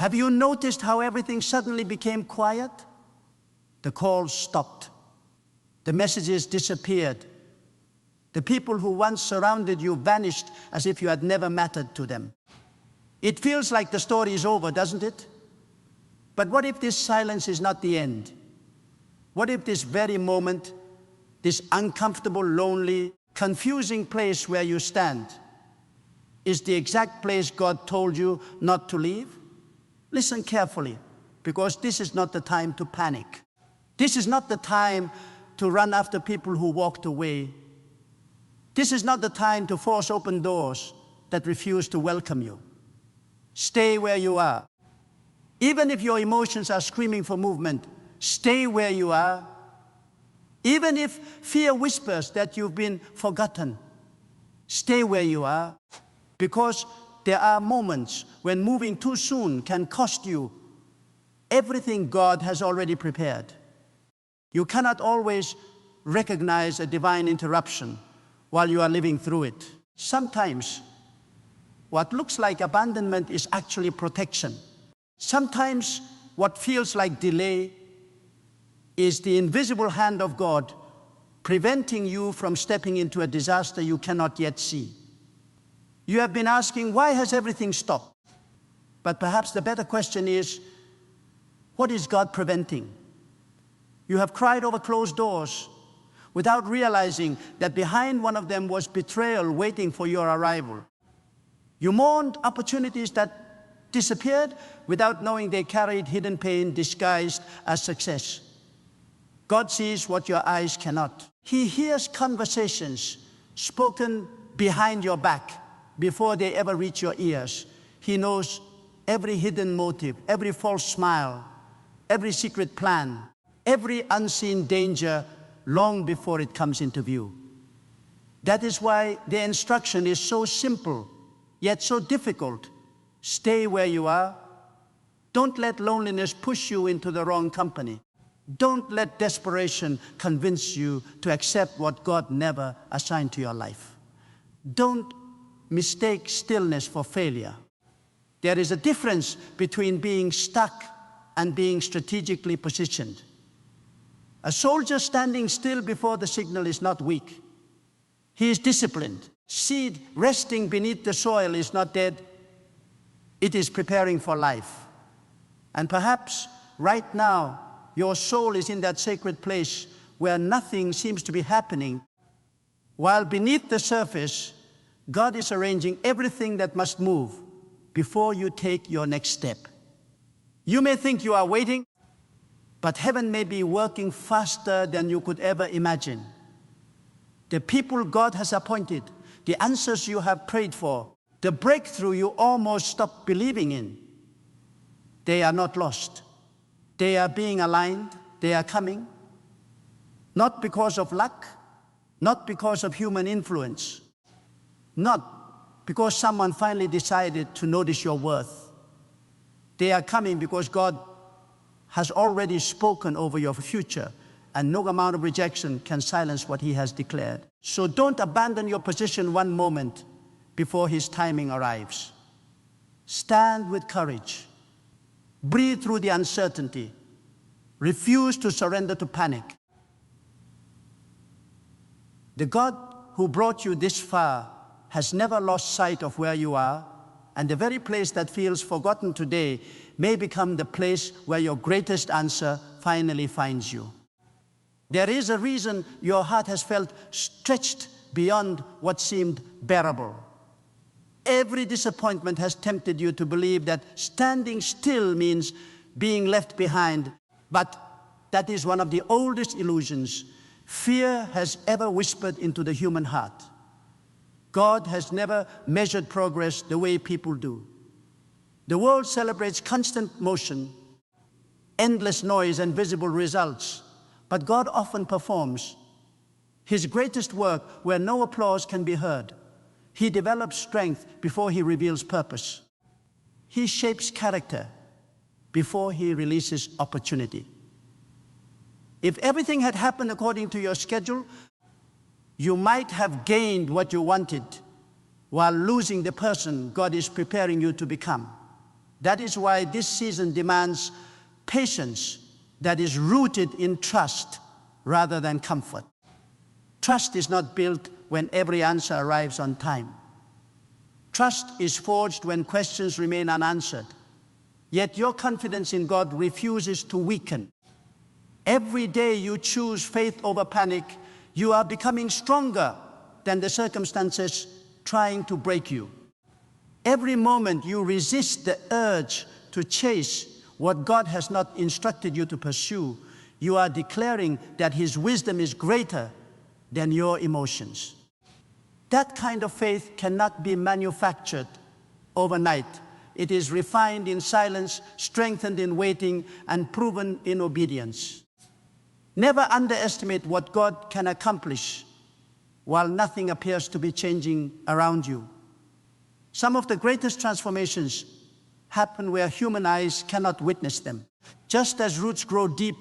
Have you noticed how everything suddenly became quiet? The calls stopped. The messages disappeared. The people who once surrounded you vanished as if you had never mattered to them. It feels like the story is over, doesn't it? But what if this silence is not the end? What if this very moment, this uncomfortable, lonely, confusing place where you stand, is the exact place God told you not to leave? Listen carefully, because this is not the time to panic. This is not the time to run after people who walked away. This is not the time to force open doors that refuse to welcome you. Stay where you are. Even if your emotions are screaming for movement, stay where you are. Even if fear whispers that you've been forgotten, stay where you are. Because there are moments when moving too soon can cost you everything God has already prepared. You cannot always recognize a divine interruption while you are living through it. Sometimes what looks like abandonment is actually protection. Sometimes what feels like delay is the invisible hand of God preventing you from stepping into a disaster you cannot yet see. You have been asking, why has everything stopped? But perhaps the better question is, what is God preventing? You have cried over closed doors without realizing that behind one of them was betrayal waiting for your arrival. You mourned opportunities that disappeared without knowing they carried hidden pain disguised as success. God sees what your eyes cannot. He hears conversations spoken behind your back before they ever reach your ears. He knows every hidden motive, every false smile, every secret plan, every unseen danger long before it comes into view. That is why the instruction is so simple, yet so difficult. Stay where you are. Don't let loneliness push you into the wrong company. Don't let desperation convince you to accept what God never assigned to your life. Don't mistake stillness for failure. There is a difference between being stuck and being strategically positioned. A soldier standing still before the signal is not weak. He is disciplined. Seed resting beneath the soil is not dead. It is preparing for life. And perhaps right now, your soul is in that sacred place where nothing seems to be happening, while beneath the surface, God is arranging everything that must move before you take your next step. You may think you are waiting, but heaven may be working faster than you could ever imagine. The people God has appointed, the answers you have prayed for, the breakthrough you almost stopped believing in, they are not lost. They are being aligned. They are coming. Not because of luck, not because of human influence, not because someone finally decided to notice your worth. They are coming because God has already spoken over your future, and no amount of rejection can silence what He has declared. So don't abandon your position one moment before His timing arrives. Stand with courage. Breathe through the uncertainty. Refuse to surrender to panic. The God who brought you this far has never lost sight of where you are, and the very place that feels forgotten today may become the place where your greatest answer finally finds you. There is a reason your heart has felt stretched beyond what seemed bearable. Every disappointment has tempted you to believe that standing still means being left behind, but that is one of the oldest illusions fear has ever whispered into the human heart. God has never measured progress the way people do. The world celebrates constant motion, endless noise, and visible results, but God often performs His greatest work where no applause can be heard. He develops strength before He reveals purpose. He shapes character before He releases opportunity. If everything had happened according to your schedule, you might have gained what you wanted while losing the person God is preparing you to become. That is why this season demands patience that is rooted in trust rather than comfort. Trust is not built when every answer arrives on time. Trust is forged when questions remain unanswered. Yet your confidence in God refuses to weaken. Every day you choose faith over panic, you are becoming stronger than the circumstances trying to break you. Every moment you resist the urge to chase what God has not instructed you to pursue, you are declaring that His wisdom is greater than your emotions. That kind of faith cannot be manufactured overnight. It is refined in silence, strengthened in waiting, and proven in obedience. Never underestimate what God can accomplish while nothing appears to be changing around you. Some of the greatest transformations happen where human eyes cannot witness them. Just as roots grow deep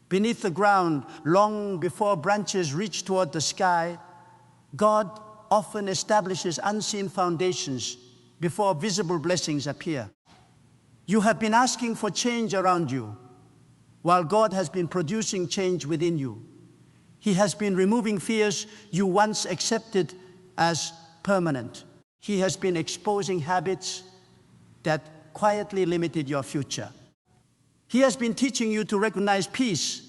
beneath the ground long before branches reach toward the sky, God often establishes unseen foundations before visible blessings appear. You have been asking for change around you, while God has been producing change within you. He has been removing fears you once accepted as permanent. He has been exposing habits that quietly limited your future. He has been teaching you to recognize peace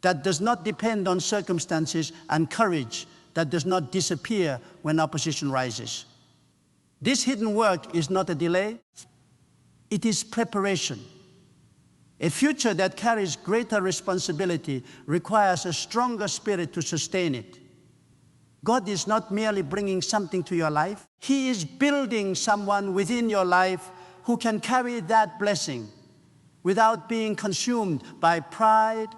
that does not depend on circumstances and courage that does not disappear when opposition rises. This hidden work is not a delay, it is preparation. A future that carries greater responsibility requires a stronger spirit to sustain it. God is not merely bringing something to your life, He is building someone within your life who can carry that blessing without being consumed by pride,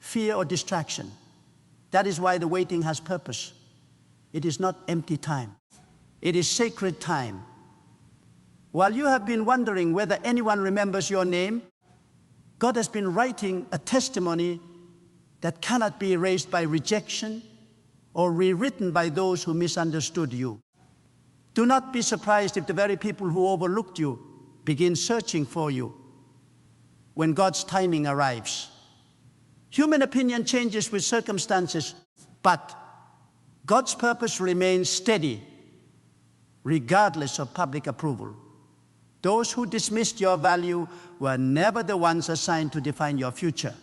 fear, or distraction. That is why the waiting has purpose. It is not empty time. It is sacred time. While you have been wondering whether anyone remembers your name, God has been writing a testimony that cannot be erased by rejection or rewritten by those who misunderstood you. Do not be surprised if the very people who overlooked you begin searching for you when God's timing arrives. Human opinion changes with circumstances, but God's purpose remains steady, regardless of public approval. Those who dismissed your value were never the ones assigned to define your future.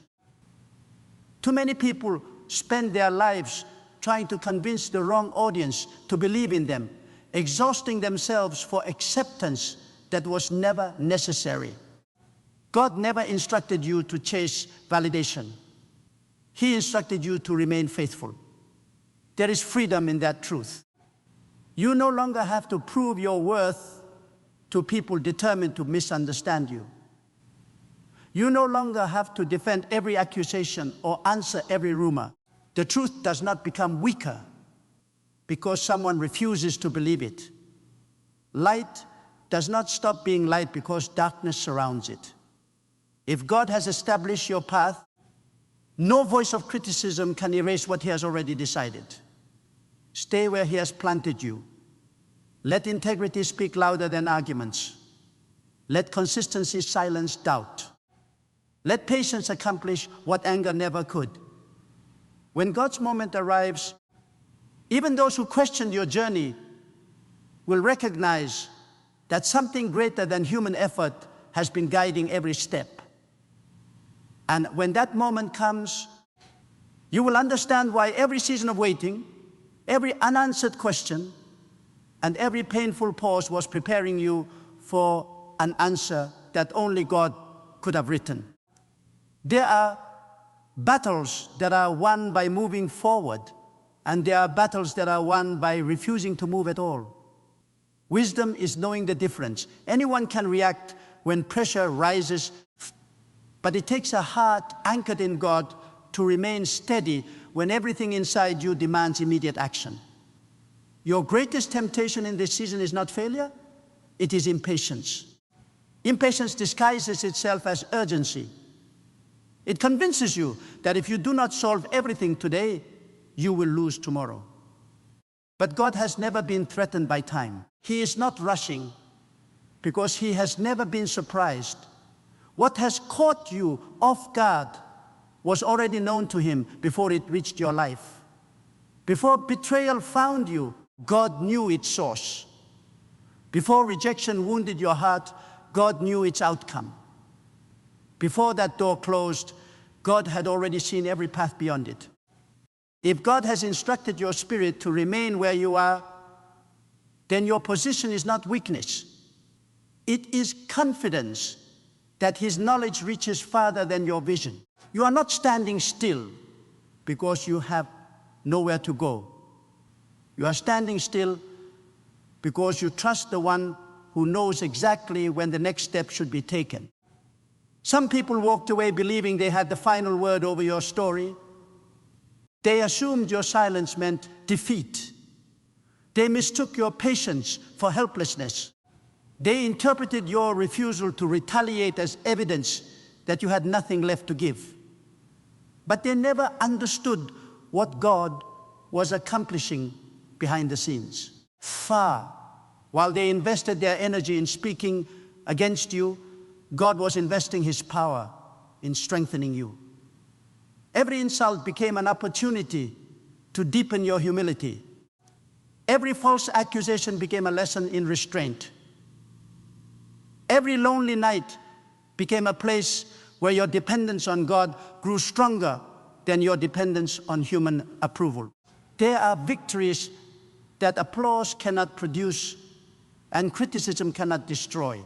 Too many people spend their lives trying to convince the wrong audience to believe in them, exhausting themselves for acceptance that was never necessary. God never instructed you to chase validation. He instructed you to remain faithful. There is freedom in that truth. You no longer have to prove your worth to people determined to misunderstand you. You no longer have to defend every accusation or answer every rumor. The truth does not become weaker because someone refuses to believe it. Light does not stop being light because darkness surrounds it. If God has established your path, no voice of criticism can erase what He has already decided. Stay where He has planted you. Let integrity speak louder than arguments. Let consistency silence doubt. Let patience accomplish what anger never could. When God's moment arrives, even those who questioned your journey will recognize that something greater than human effort has been guiding every step. And when that moment comes, you will understand why every season of waiting, every unanswered question, and every painful pause was preparing you for an answer that only God could have written. There are battles that are won by moving forward, and there are battles that are won by refusing to move at all. Wisdom is knowing the difference. Anyone can react when pressure rises, but it takes a heart anchored in God to remain steady when everything inside you demands immediate action. Your greatest temptation in this season is not failure, it is impatience. Impatience disguises itself as urgency. It convinces you that if you do not solve everything today, you will lose tomorrow. But God has never been threatened by time. He is not rushing. because he has never been surprised. What has caught you off guard was already known to him before it reached your life. Before betrayal found you, God knew its source. Before rejection wounded your heart, God knew its outcome. Before that door closed, God had already seen every path beyond it. If God has instructed your spirit to remain where you are, then your position is not weakness. It is confidence that his knowledge reaches farther than your vision. You are not standing still because you have nowhere to go. You are standing still because you trust the one who knows exactly when the next step should be taken. Some people walked away believing they had the final word over your story. They assumed your silence meant defeat. They mistook your patience for helplessness. They interpreted your refusal to retaliate as evidence that you had nothing left to give. But they never understood what God was accomplishing behind the scenes. While they invested their energy in speaking against you, God was investing his power in strengthening you. Every insult became an opportunity to deepen your humility. Every false accusation became a lesson in restraint. Every lonely night became a place where your dependence on God grew stronger than your dependence on human approval. There are victories that applause cannot produce and criticism cannot destroy.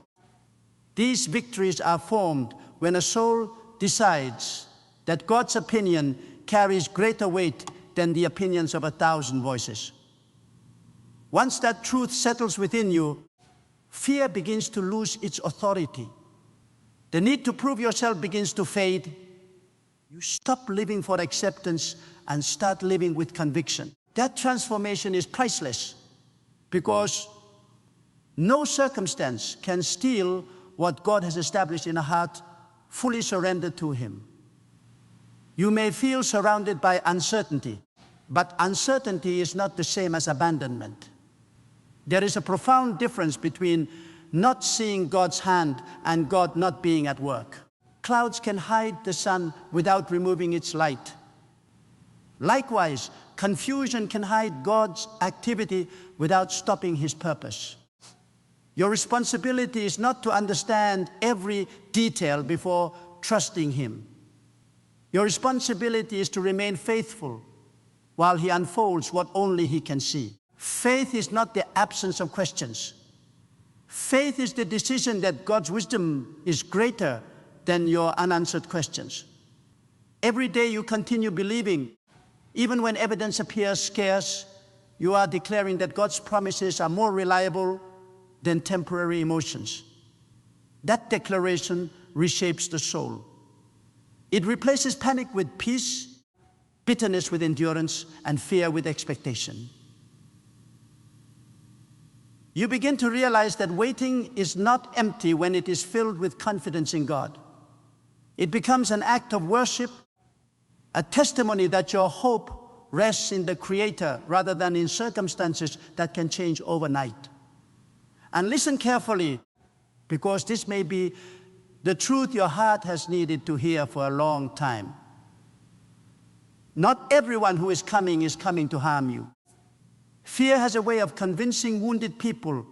These victories are formed when a soul decides that God's opinion carries greater weight than the opinions of 1,000 voices. Once that truth settles within you, fear begins to lose its authority. The need to prove yourself begins to fade. You stop living for acceptance and start living with conviction. That transformation is priceless because no circumstance can steal what God has established in a heart fully surrendered to him. You may feel surrounded by uncertainty, but uncertainty is not the same as abandonment. There is a profound difference between not seeing God's hand and God not being at work. Clouds can hide the sun without removing its light. Likewise, confusion can hide God's activity without stopping his purpose. Your responsibility is not to understand every detail before trusting him. Your responsibility is to remain faithful while he unfolds what only he can see. Faith is not the absence of questions. Faith is the decision that God's wisdom is greater than your unanswered questions. Every day you continue believing, even when evidence appears scarce, you are declaring that God's promises are more reliable than temporary emotions. That declaration reshapes the soul. It replaces panic with peace, bitterness with endurance, and fear with expectation. You begin to realize that waiting is not empty when it is filled with confidence in God. It becomes an act of worship, a testimony that your hope rests in the Creator rather than in circumstances that can change overnight. And listen carefully, because this may be the truth your heart has needed to hear for a long time. Not everyone who is coming to harm you. Fear has a way of convincing wounded people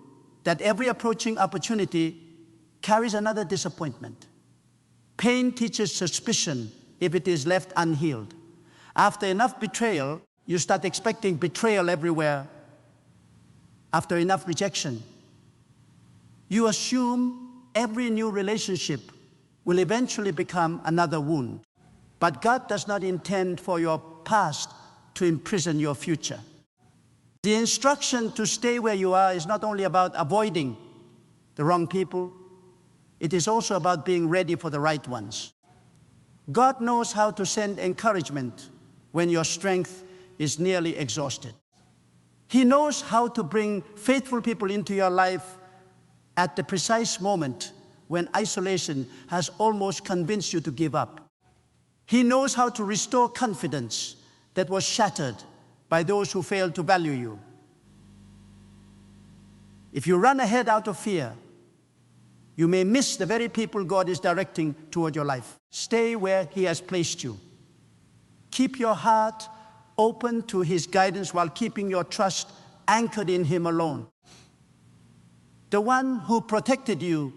that every approaching opportunity carries another disappointment. Pain teaches suspicion if it is left unhealed. After enough betrayal, you start expecting betrayal everywhere. After enough rejection, you assume every new relationship will eventually become another wound. But God does not intend for your past to imprison your future. The instruction to stay where you are is not only about avoiding the wrong people, it is also about being ready for the right ones. God knows how to send encouragement when your strength is nearly exhausted. He knows how to bring faithful people into your life at the precise moment when isolation has almost convinced you to give up. He knows how to restore confidence that was shattered by those who failed to value you. If you run ahead out of fear, You may miss the very people God is directing toward your life. Stay where He has placed you. Keep your heart open to His guidance while keeping your trust anchored in Him alone. The one who protected you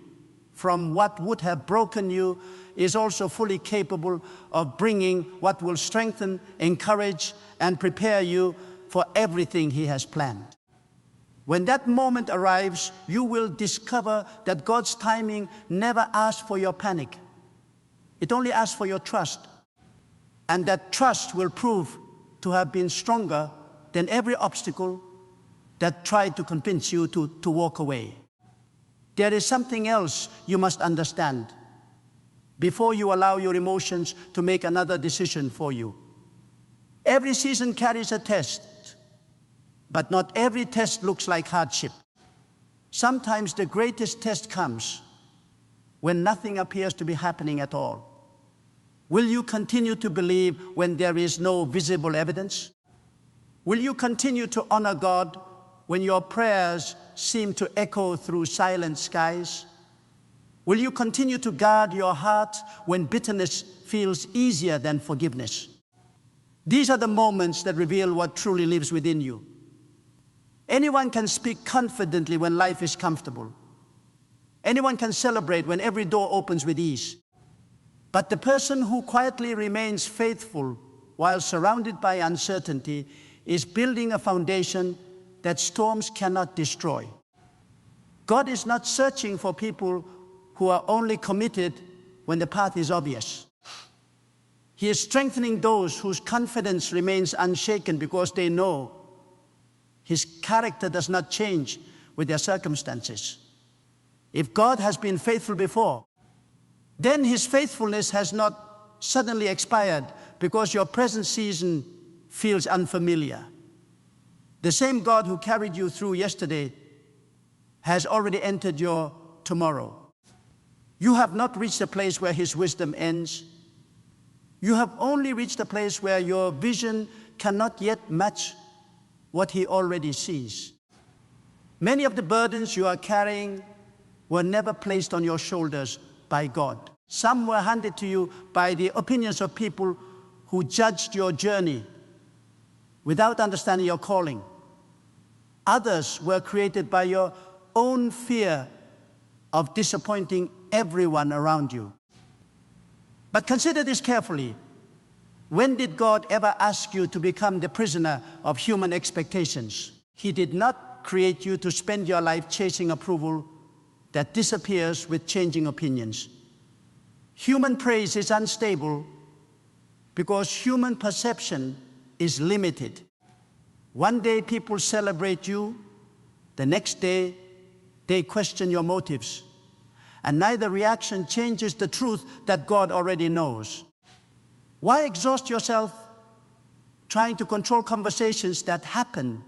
from what would have broken you is also fully capable of bringing what will strengthen, encourage, and prepare you for everything He has planned. When that moment arrives, you will discover that God's timing never asks for your panic. It only asks for your trust. And that trust will prove to have been stronger than every obstacle that tried to convince you to walk away. There is something else you must understand before you allow your emotions to make another decision for you. Every season carries a test, but not every test looks like hardship. Sometimes the greatest test comes when nothing appears to be happening at all. Will you continue to believe when there is no visible evidence? Will you continue to honor God when your prayers seem to echo through silent skies? Will you continue to guard your heart when bitterness feels easier than forgiveness? These are the moments that reveal what truly lives within you. Anyone can speak confidently when life is comfortable. Anyone can celebrate when every door opens with ease. But the person who quietly remains faithful while surrounded by uncertainty is building a foundation that storms cannot destroy. God is not searching for people who are only committed when the path is obvious. He is strengthening those whose confidence remains unshaken because they know His character does not change with their circumstances. If God has been faithful before, then His faithfulness has not suddenly expired because your present season feels unfamiliar. The same God who carried you through yesterday has already entered your tomorrow. You have not reached a place where His wisdom ends. You have only reached a place where your vision cannot yet match what He already sees. Many of the burdens you are carrying were never placed on your shoulders by God. Some were handed to you by the opinions of people who judged your journey without understanding your calling. Others were created by your own fear of disappointing everyone around you. But consider this carefully. When did God ever ask you to become the prisoner of human expectations? He did not create you to spend your life chasing approval that disappears with changing opinions. Human praise is unstable because human perception is limited. One day people celebrate you, the next day they question your motives. And neither reaction changes the truth that God already knows. Why exhaust yourself trying to control conversations that happen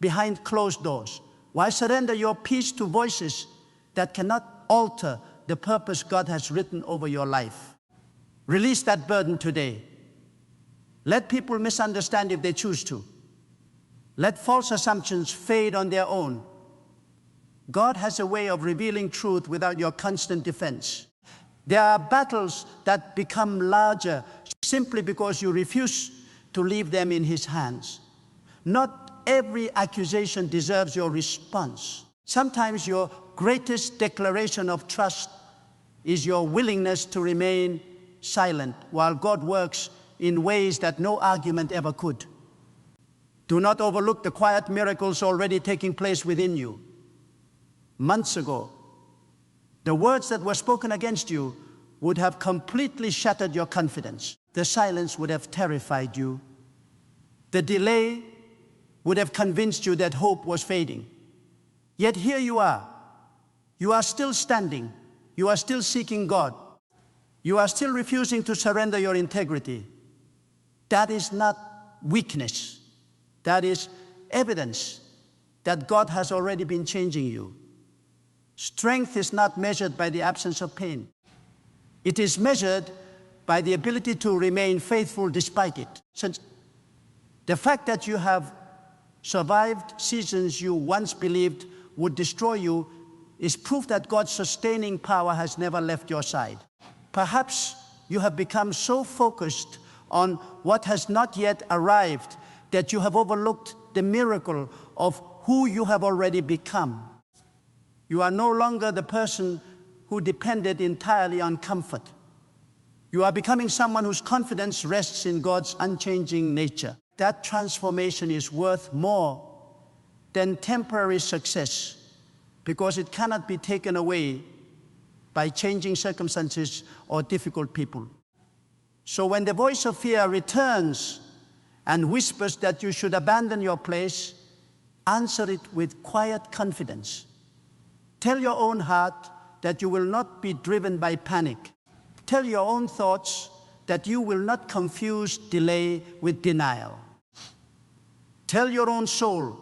behind closed doors? Why surrender your peace to voices that cannot alter the purpose God has written over your life? Release that burden today. Let people misunderstand if they choose to. Let false assumptions fade on their own. God has a way of revealing truth without your constant defense. There are battles that become larger simply because you refuse to leave them in His hands. Not every accusation deserves your response. Sometimes your greatest declaration of trust is your willingness to remain silent while God works in ways that no argument ever could. Do not overlook the quiet miracles already taking place within you. Months ago, the words that were spoken against you would have completely shattered your confidence. The silence would have terrified you. The delay would have convinced you that hope was fading. Yet here you are. You are still standing. You are still seeking God. You are still refusing to surrender your integrity. That is not weakness. That is evidence that God has already been changing you. Strength is not measured by the absence of pain. It is measured by the ability to remain faithful despite it. Since the fact that you have survived seasons you once believed would destroy you is proof that God's sustaining power has never left your side. Perhaps you have become so focused on what has not yet arrived that you have overlooked the miracle of who you have already become. You are no longer the person who depended entirely on comfort. You are becoming someone whose confidence rests in God's unchanging nature. That transformation is worth more than temporary success because it cannot be taken away by changing circumstances or difficult people. So when the voice of fear returns and whispers that you should abandon your place, answer it with quiet confidence. Tell your own heart that you will not be driven by panic. Tell your own thoughts that you will not confuse delay with denial. Tell your own soul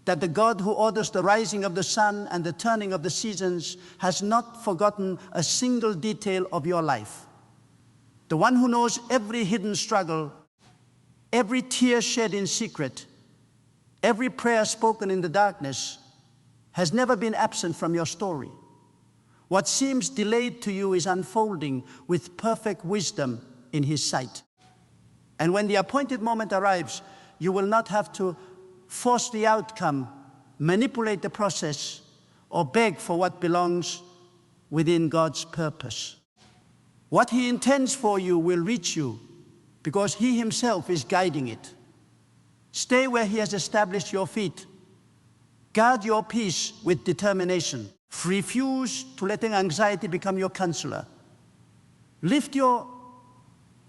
that the God who orders the rising of the sun and the turning of the seasons has not forgotten a single detail of your life. The one who knows every hidden struggle, every tear shed in secret, every prayer spoken in the darkness, has never been absent from your story. What seems delayed to you is unfolding with perfect wisdom in His sight. And when the appointed moment arrives, you will not have to force the outcome, manipulate the process, or beg for what belongs within God's purpose. What He intends for you will reach you because He Himself is guiding it. Stay where He has established your feet. Guard your peace with determination. Refuse to letting anxiety become your counselor. Lift your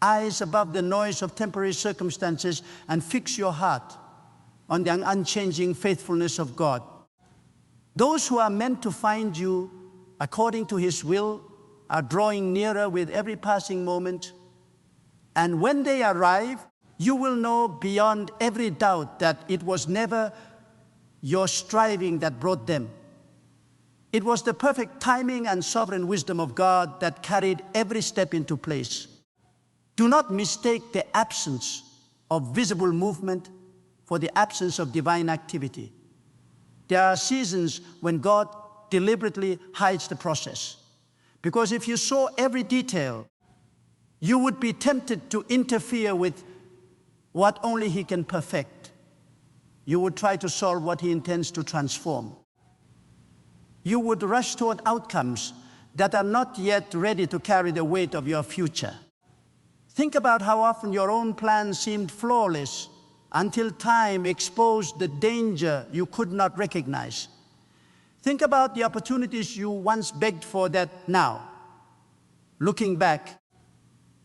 eyes above the noise of temporary circumstances and fix your heart on the unchanging faithfulness of God. Those who are meant to find you according to His will are drawing nearer with every passing moment. And when they arrive, you will know beyond every doubt that it was never your striving that brought them. It was the perfect timing and sovereign wisdom of God that carried every step into place. Do not mistake the absence of visible movement for the absence of divine activity. There are seasons when God deliberately hides the process. Because if you saw every detail, you would be tempted to interfere with what only He can perfect. You would try to solve what He intends to transform. You would rush toward outcomes that are not yet ready to carry the weight of your future. Think about how often your own plans seemed flawless until time exposed the danger you could not recognize. Think about the opportunities you once begged for that now, looking back,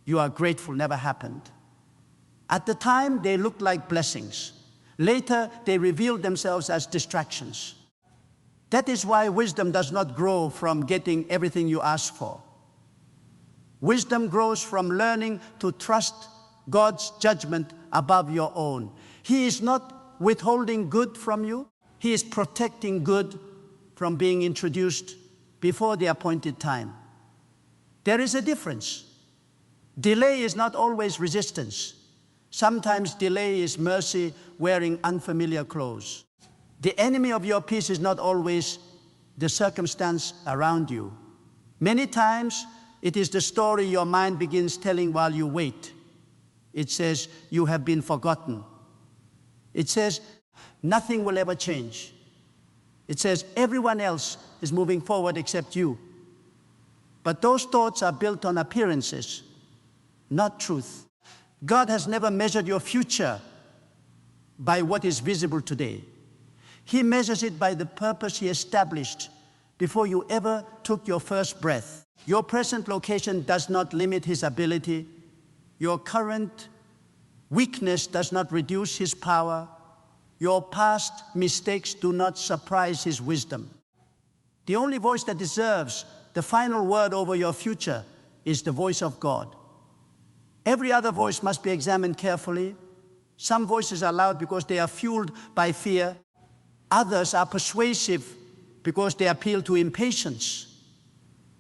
you are grateful never happened. At the time, they looked like blessings. Later, they revealed themselves as distractions. That is why wisdom does not grow from getting everything you ask for. Wisdom grows from learning to trust God's judgment above your own. He is not withholding good from you. He is protecting good from being introduced before the appointed time. There is a difference. Delay is not always resistance. Sometimes delay is mercy wearing unfamiliar clothes. The enemy of your peace is not always the circumstance around you. Many times, it is the story your mind begins telling while you wait. It says, you have been forgotten. It says, nothing will ever change. It says, everyone else is moving forward except you. But those thoughts are built on appearances, not truth. God has never measured your future by what is visible today. He measures it by the purpose He established before you ever took your first breath. Your present location does not limit His ability. Your current weakness does not reduce His power. Your past mistakes do not surprise His wisdom. The only voice that deserves the final word over your future is the voice of God. Every other voice must be examined carefully. Some voices are loud because they are fueled by fear. Others are persuasive because they appeal to impatience.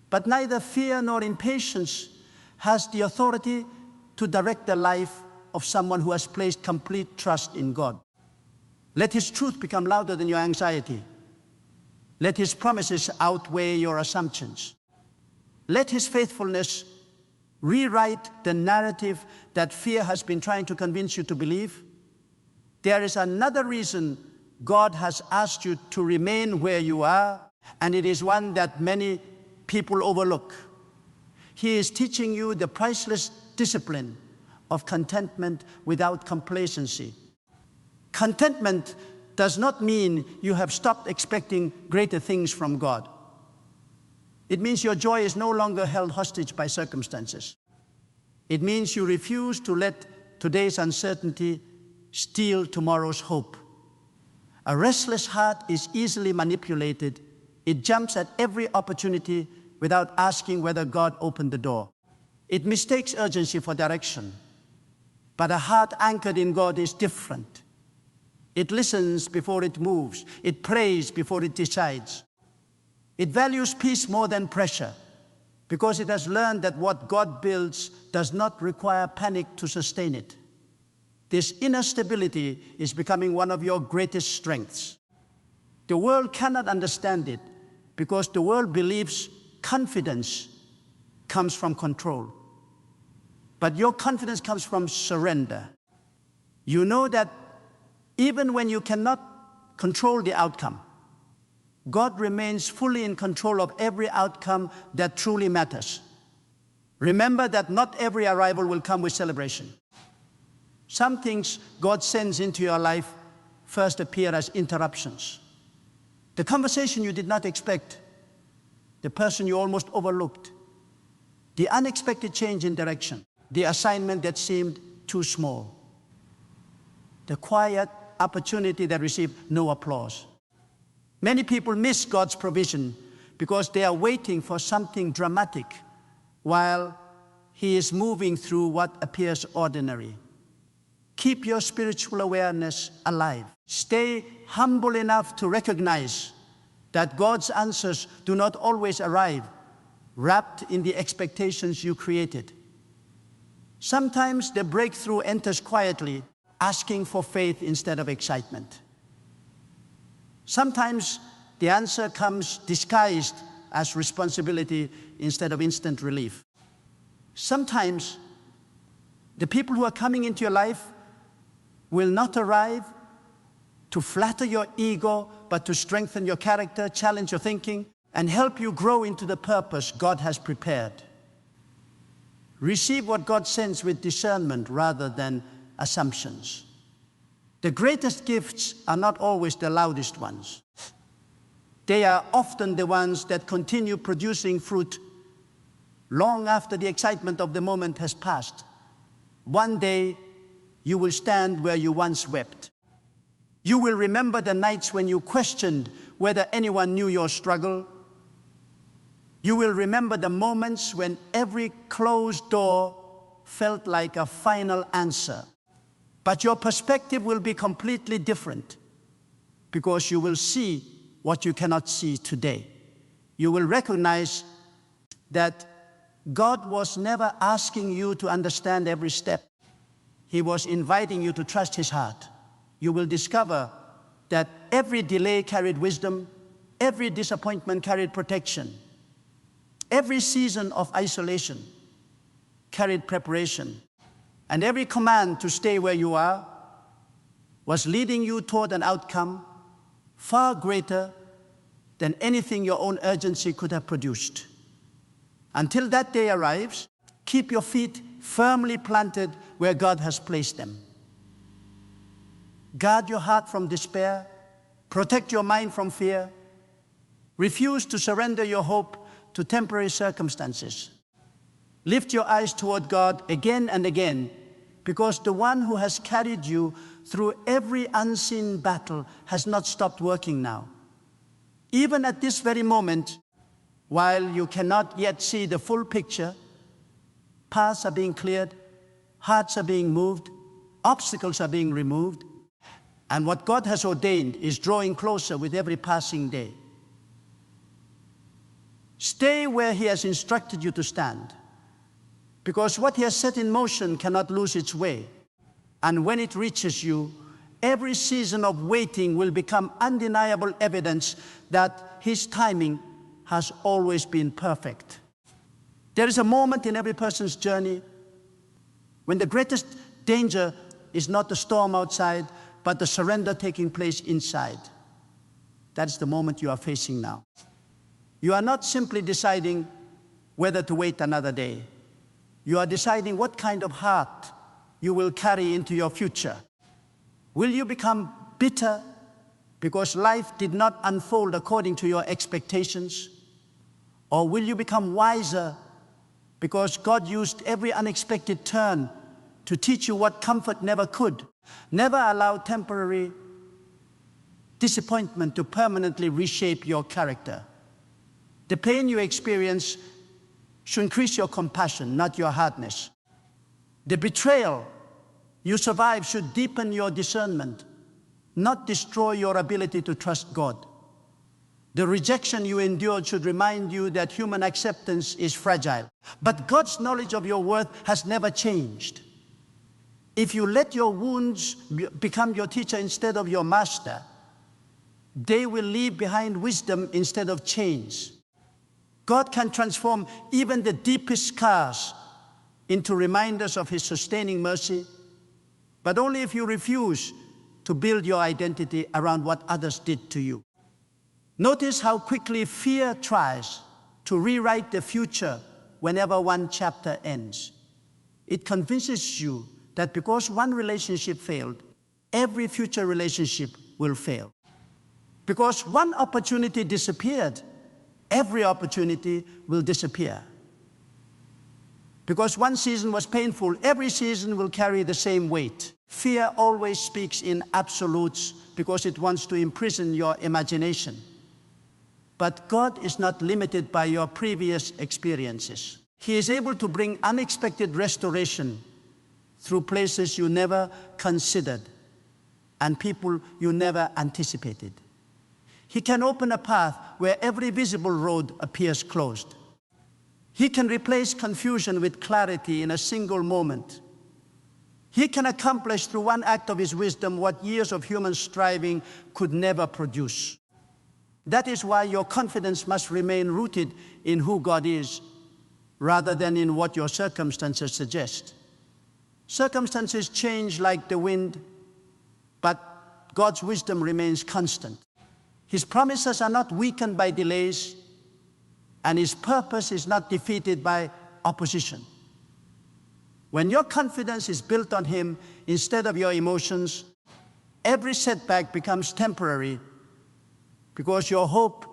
But neither fear nor impatience has the authority to direct the life of someone who has placed complete trust in God. Let His truth become louder than your anxiety. Let His promises outweigh your assumptions. Let His faithfulness rewrite the narrative that fear has been trying to convince you to believe. There is another reason God has asked you to remain where you are, and it is one that many people overlook. He is teaching you the priceless discipline of contentment without complacency. Contentment does not mean you have stopped expecting greater things from God. It means your joy is no longer held hostage by circumstances. It means you refuse to let today's uncertainty steal tomorrow's hope. A restless heart is easily manipulated. It jumps at every opportunity without asking whether God opened the door. It mistakes urgency for direction. But a heart anchored in God is different. It listens before it moves. It prays before it decides. It values peace more than pressure because it has learned that what God builds does not require panic to sustain it. This inner stability is becoming one of your greatest strengths. The world cannot understand it because the world believes confidence comes from control. But your confidence comes from surrender. You know that even when you cannot control the outcome, God remains fully in control of every outcome that truly matters. Remember that not every arrival will come with celebration. Some things God sends into your life first appear as interruptions. The conversation you did not expect, the person you almost overlooked, the unexpected change in direction, the assignment that seemed too small, the quiet opportunity that received no applause. Many people miss God's provision because they are waiting for something dramatic while He is moving through what appears ordinary. Keep your spiritual awareness alive. Stay humble enough to recognize that God's answers do not always arrive wrapped in the expectations you created. Sometimes the breakthrough enters quietly, asking for faith instead of excitement. Sometimes the answer comes disguised as responsibility instead of instant relief. Sometimes the people who are coming into your life will not arrive to flatter your ego, but to strengthen your character, challenge your thinking, and help you grow into the purpose God has prepared. Receive what God sends with discernment rather than assumptions. The greatest gifts are not always the loudest ones. They are often the ones that continue producing fruit long after the excitement of the moment has passed. One day, you will stand where you once wept. You will remember the nights when you questioned whether anyone knew your struggle. You will remember the moments when every closed door felt like a final answer. But your perspective will be completely different because you will see what you cannot see today. You will recognize that God was never asking you to understand every step. He was inviting you to trust His heart. You will discover that every delay carried wisdom, every disappointment carried protection, every season of isolation carried preparation, and every command to stay where you are was leading you toward an outcome far greater than anything your own urgency could have produced. Until that day arrives, keep your feet firmly planted where God has placed them. Guard your heart from despair. Protect your mind from fear. Refuse to surrender your hope to temporary circumstances. Lift your eyes toward God again and again, because the one who has carried you through every unseen battle has not stopped working now. Even at this very moment, while you cannot yet see the full picture, paths are being cleared, hearts are being moved, obstacles are being removed, and what God has ordained is drawing closer with every passing day. Stay where He has instructed you to stand, because what He has set in motion cannot lose its way. And when it reaches you, every season of waiting will become undeniable evidence that His timing has always been perfect. There is a moment in every person's journey when the greatest danger is not the storm outside, but the surrender taking place inside. That's the moment you are facing now. You are not simply deciding whether to wait another day. You are deciding what kind of heart you will carry into your future. Will you become bitter because life did not unfold according to your expectations? Or will you become wiser because God used every unexpected turn to teach you what comfort never could? Never allow temporary disappointment to permanently reshape your character. The pain you experience should increase your compassion, not your hardness. The betrayal you survive should deepen your discernment, not destroy your ability to trust God. The rejection you endured should remind you that human acceptance is fragile. But God's knowledge of your worth has never changed. If you let your wounds become your teacher instead of your master, they will leave behind wisdom instead of chains. God can transform even the deepest scars into reminders of His sustaining mercy, but only if you refuse to build your identity around what others did to you. Notice how quickly fear tries to rewrite the future whenever one chapter ends. It convinces you that because one relationship failed, every future relationship will fail. Because one opportunity disappeared, every opportunity will disappear. Because one season was painful, every season will carry the same weight. Fear always speaks in absolutes because it wants to imprison your imagination. But God is not limited by your previous experiences. He is able to bring unexpected restoration through places you never considered and people you never anticipated. He can open a path where every visible road appears closed. He can replace confusion with clarity in a single moment. He can accomplish through one act of His wisdom what years of human striving could never produce. That is why your confidence must remain rooted in who God is, rather than in what your circumstances suggest. Circumstances change like the wind, but God's wisdom remains constant. His promises are not weakened by delays, and His purpose is not defeated by opposition. When your confidence is built on Him instead of your emotions, every setback becomes temporary because your hope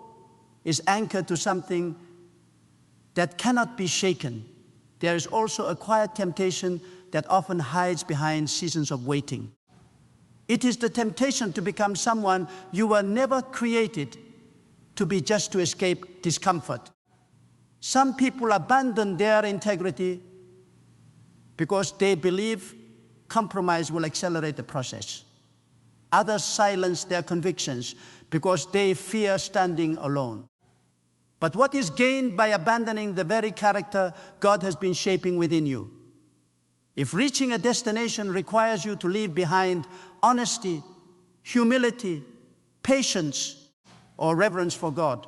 is anchored to something that cannot be shaken. There is also a quiet temptation that often hides behind seasons of waiting. It is the temptation to become someone you were never created to be just to escape discomfort. Some people abandon their integrity because they believe compromise will accelerate the process. Others silence their convictions because they fear standing alone. But what is gained by abandoning the very character God has been shaping within you? If reaching a destination requires you to leave behind honesty, humility, patience, or reverence for God,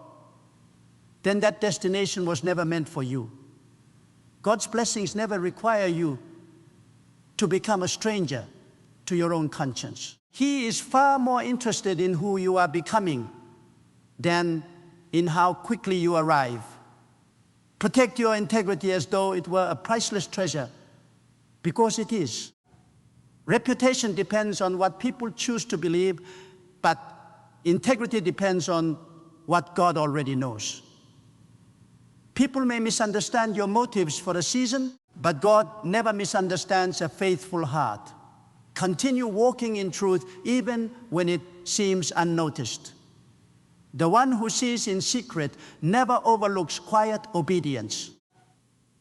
then that destination was never meant for you. God's blessings never require you to become a stranger to your own conscience. He is far more interested in who you are becoming than in how quickly you arrive. Protect your integrity as though it were a priceless treasure, because it is. Reputation depends on what people choose to believe, but integrity depends on what God already knows. People may misunderstand your motives for a season, but God never misunderstands a faithful heart. Continue walking in truth even when it seems unnoticed. The one who sees in secret never overlooks quiet obedience.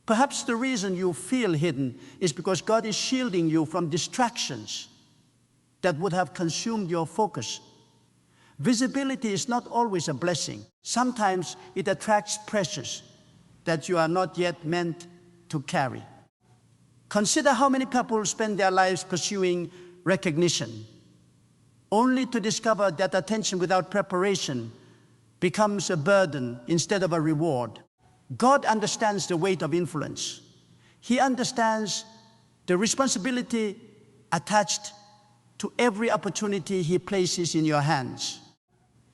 Perhaps the reason you feel hidden is because God is shielding you from distractions that would have consumed your focus. Visibility is not always a blessing. Sometimes it attracts pressures that you are not yet meant to carry. Consider how many people spend their lives pursuing recognition, only to discover that attention without preparation becomes a burden instead of a reward. God understands the weight of influence. He understands the responsibility attached to every opportunity He places in your hands.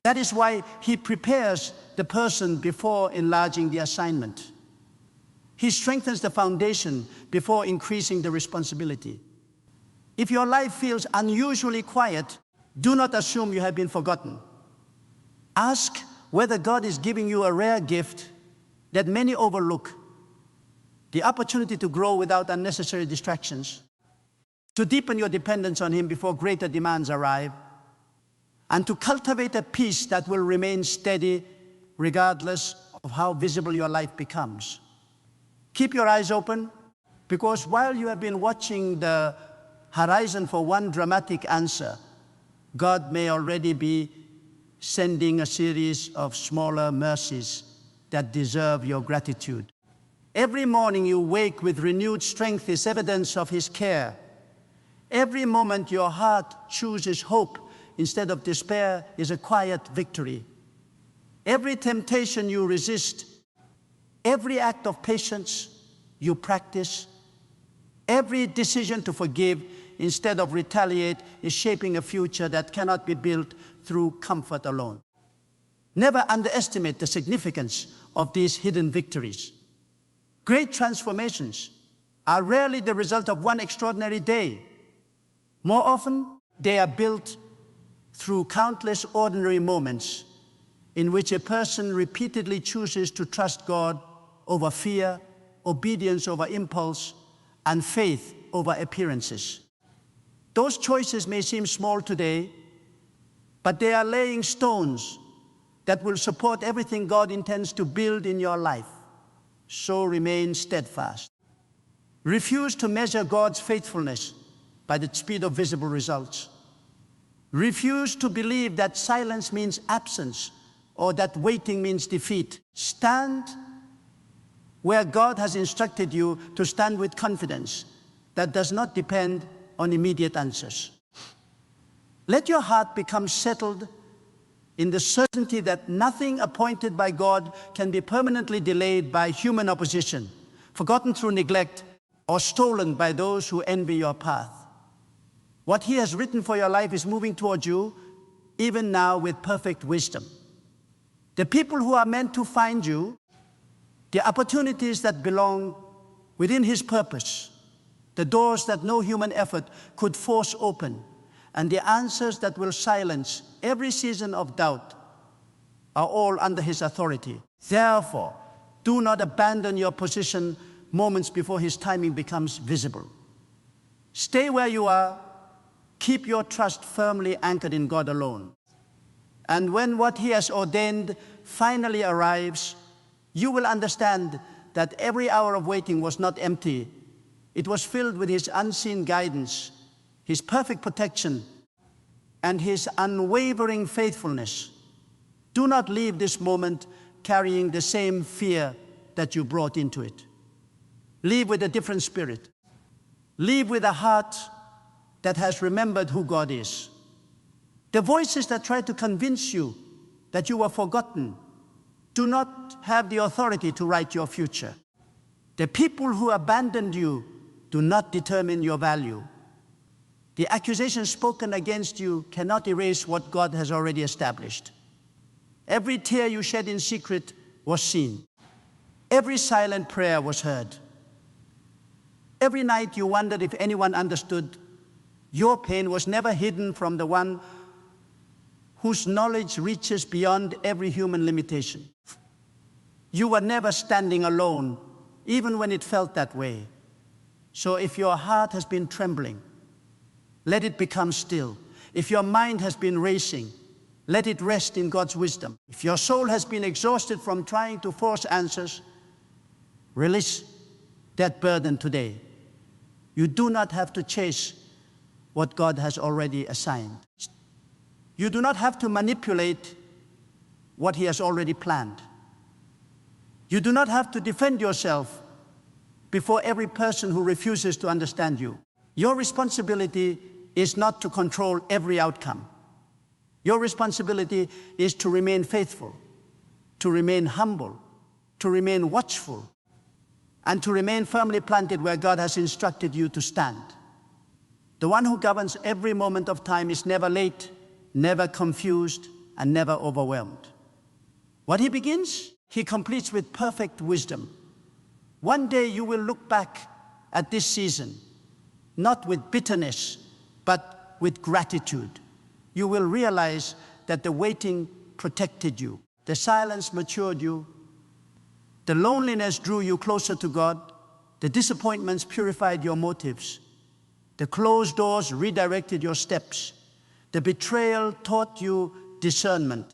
That is why He prepares the person before enlarging the assignment. He strengthens the foundation before increasing the responsibility. If your life feels unusually quiet, do not assume you have been forgotten. Ask whether God is giving you a rare gift that many overlook, the opportunity to grow without unnecessary distractions, to deepen your dependence on Him before greater demands arrive, and to cultivate a peace that will remain steady regardless of how visible your life becomes. Keep your eyes open, because while you have been watching the horizon for one dramatic answer, God may already be sending a series of smaller mercies that deserve your gratitude. Every morning you wake with renewed strength is evidence of His care. Every moment your heart chooses hope instead of despair is a quiet victory. Every temptation you resist, every act of patience you practice, every decision to forgive instead of retaliate is shaping a future that cannot be built through comfort alone. Never underestimate the significance of these hidden victories. Great transformations are rarely the result of one extraordinary day. More often, they are built through countless ordinary moments in which a person repeatedly chooses to trust God over fear, obedience over impulse, and faith over appearances. Those choices may seem small today, but they are laying stones that will support everything God intends to build in your life. So remain steadfast. Refuse to measure God's faithfulness by the speed of visible results. Refuse to believe that silence means absence or that waiting means defeat. Stand where God has instructed you to stand with confidence that does not depend on immediate answers. Let your heart become settled in the certainty that nothing appointed by God can be permanently delayed by human opposition, forgotten through neglect, or stolen by those who envy your path. What He has written for your life is moving toward you, even now with perfect wisdom. The people who are meant to find you, the opportunities that belong within His purpose, the doors that no human effort could force open, and the answers that will silence every season of doubt are all under His authority. Therefore, do not abandon your position moments before His timing becomes visible. Stay where you are. Keep your trust firmly anchored in God alone. And when what He has ordained finally arrives, you will understand that every hour of waiting was not empty. It was filled with His unseen guidance, His perfect protection, and His unwavering faithfulness. Do not leave this moment carrying the same fear that you brought into it. Leave with a different spirit. Leave with a heart that has remembered who God is. The voices that try to convince you that you were forgotten do not have the authority to write your future. The people who abandoned you do not determine your value. The accusations spoken against you cannot erase what God has already established. Every tear you shed in secret was seen. Every silent prayer was heard. Every night you wondered if anyone understood. Your pain was never hidden from the one whose knowledge reaches beyond every human limitation. You were never standing alone, even when it felt that way. So if your heart has been trembling, let it become still. If your mind has been racing, let it rest in God's wisdom. If your soul has been exhausted from trying to force answers, release that burden today. You do not have to chase what God has already assigned. You do not have to manipulate what He has already planned. You do not have to defend yourself before every person who refuses to understand you. Your responsibility is not to control every outcome, Your responsibility is to remain faithful, to remain humble, to remain watchful, and to remain firmly planted where God has instructed you to stand. The one who governs every moment of time is never late, never confused, and never overwhelmed. What he begins, he completes with perfect wisdom. One day you will look back at this season, not with bitterness, but with gratitude. You will realize that the waiting protected you, the silence matured you, the loneliness drew you closer to God, the disappointments purified your motives, the closed doors redirected your steps, the betrayal taught you discernment,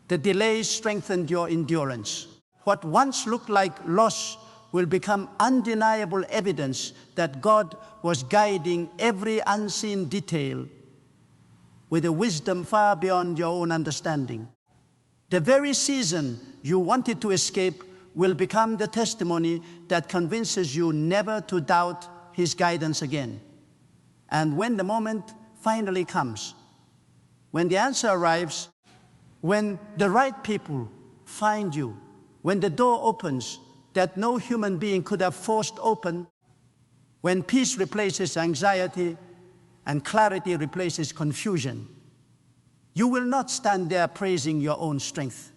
the delays strengthened your endurance. What once looked like loss will become undeniable evidence that God was guiding every unseen detail with a wisdom far beyond your own understanding. The very season you wanted to escape will become the testimony that convinces you never to doubt His guidance again. And when the moment finally comes, when the answer arrives, when the right people find you, when the door opens that no human being could have forced open, when peace replaces anxiety and clarity replaces confusion, you will not stand there praising your own strength.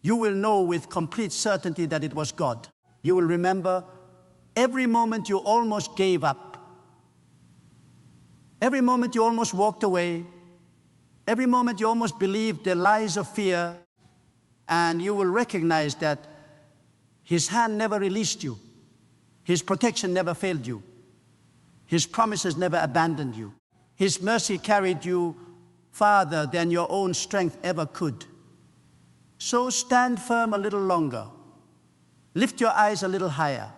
You will know with complete certainty that it was God. You will remember every moment you almost gave up, every moment you almost walked away, every moment you almost believed the lies of fear, and you will recognize that His hand never released you. His protection never failed you. His promises never abandoned you. His mercy carried you farther than your own strength ever could. So stand firm a little longer. Lift your eyes a little higher.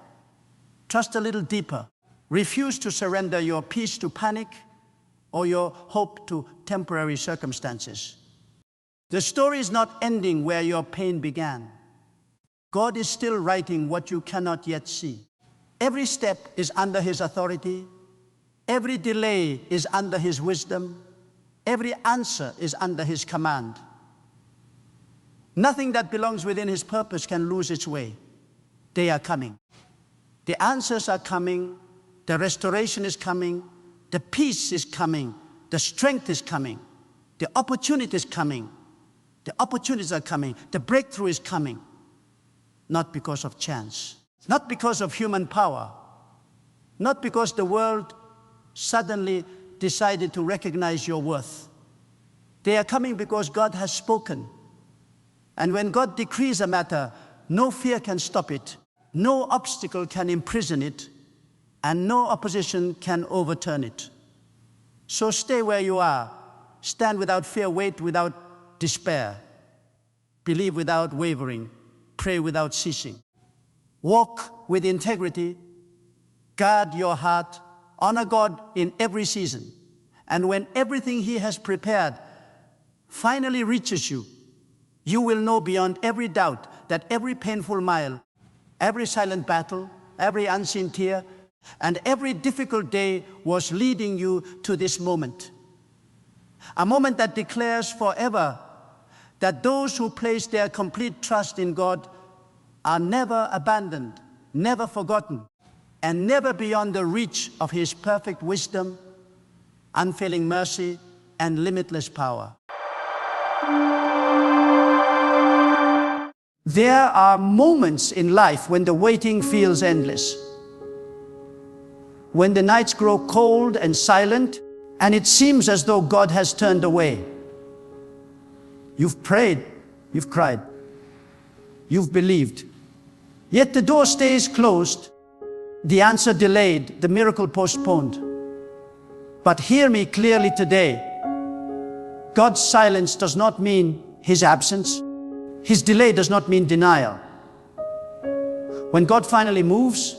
Trust a little deeper. Refuse to surrender your peace to panic or your hope to temporary circumstances. The story is not ending where your pain began. God is still writing what you cannot yet see. Every step is under His authority. Every delay is under His wisdom. Every answer is under His command. Nothing that belongs within His purpose can lose its way. They are coming. The answers are coming. The restoration is coming. The peace is coming. The strength is coming. The opportunity is coming. The opportunities are coming. The breakthrough is coming. Not because of chance. Not because of human power. Not because the world suddenly decided to recognize your worth. They are coming because God has spoken. And when God decrees a matter, no fear can stop it. No obstacle can imprison it. And no opposition can overturn it. So stay where you are. Stand without fear, wait without despair. Believe without wavering. Pray without ceasing. Walk with integrity. Guard your heart. Honor God in every season. And when everything He has prepared finally reaches you, you will know beyond every doubt that every painful mile, every silent battle, every unseen tear, and every difficult day was leading you to this moment. A moment that declares forever that those who place their complete trust in God are never abandoned, never forgotten, and never beyond the reach of His perfect wisdom, unfailing mercy, and limitless power. There are moments in life when the waiting feels endless. When the nights grow cold and silent, and it seems as though God has turned away. You've prayed, you've cried, you've believed. Yet the door stays closed, the answer delayed, the miracle postponed. But hear me clearly today. God's silence does not mean His absence. His delay does not mean denial. When God finally moves,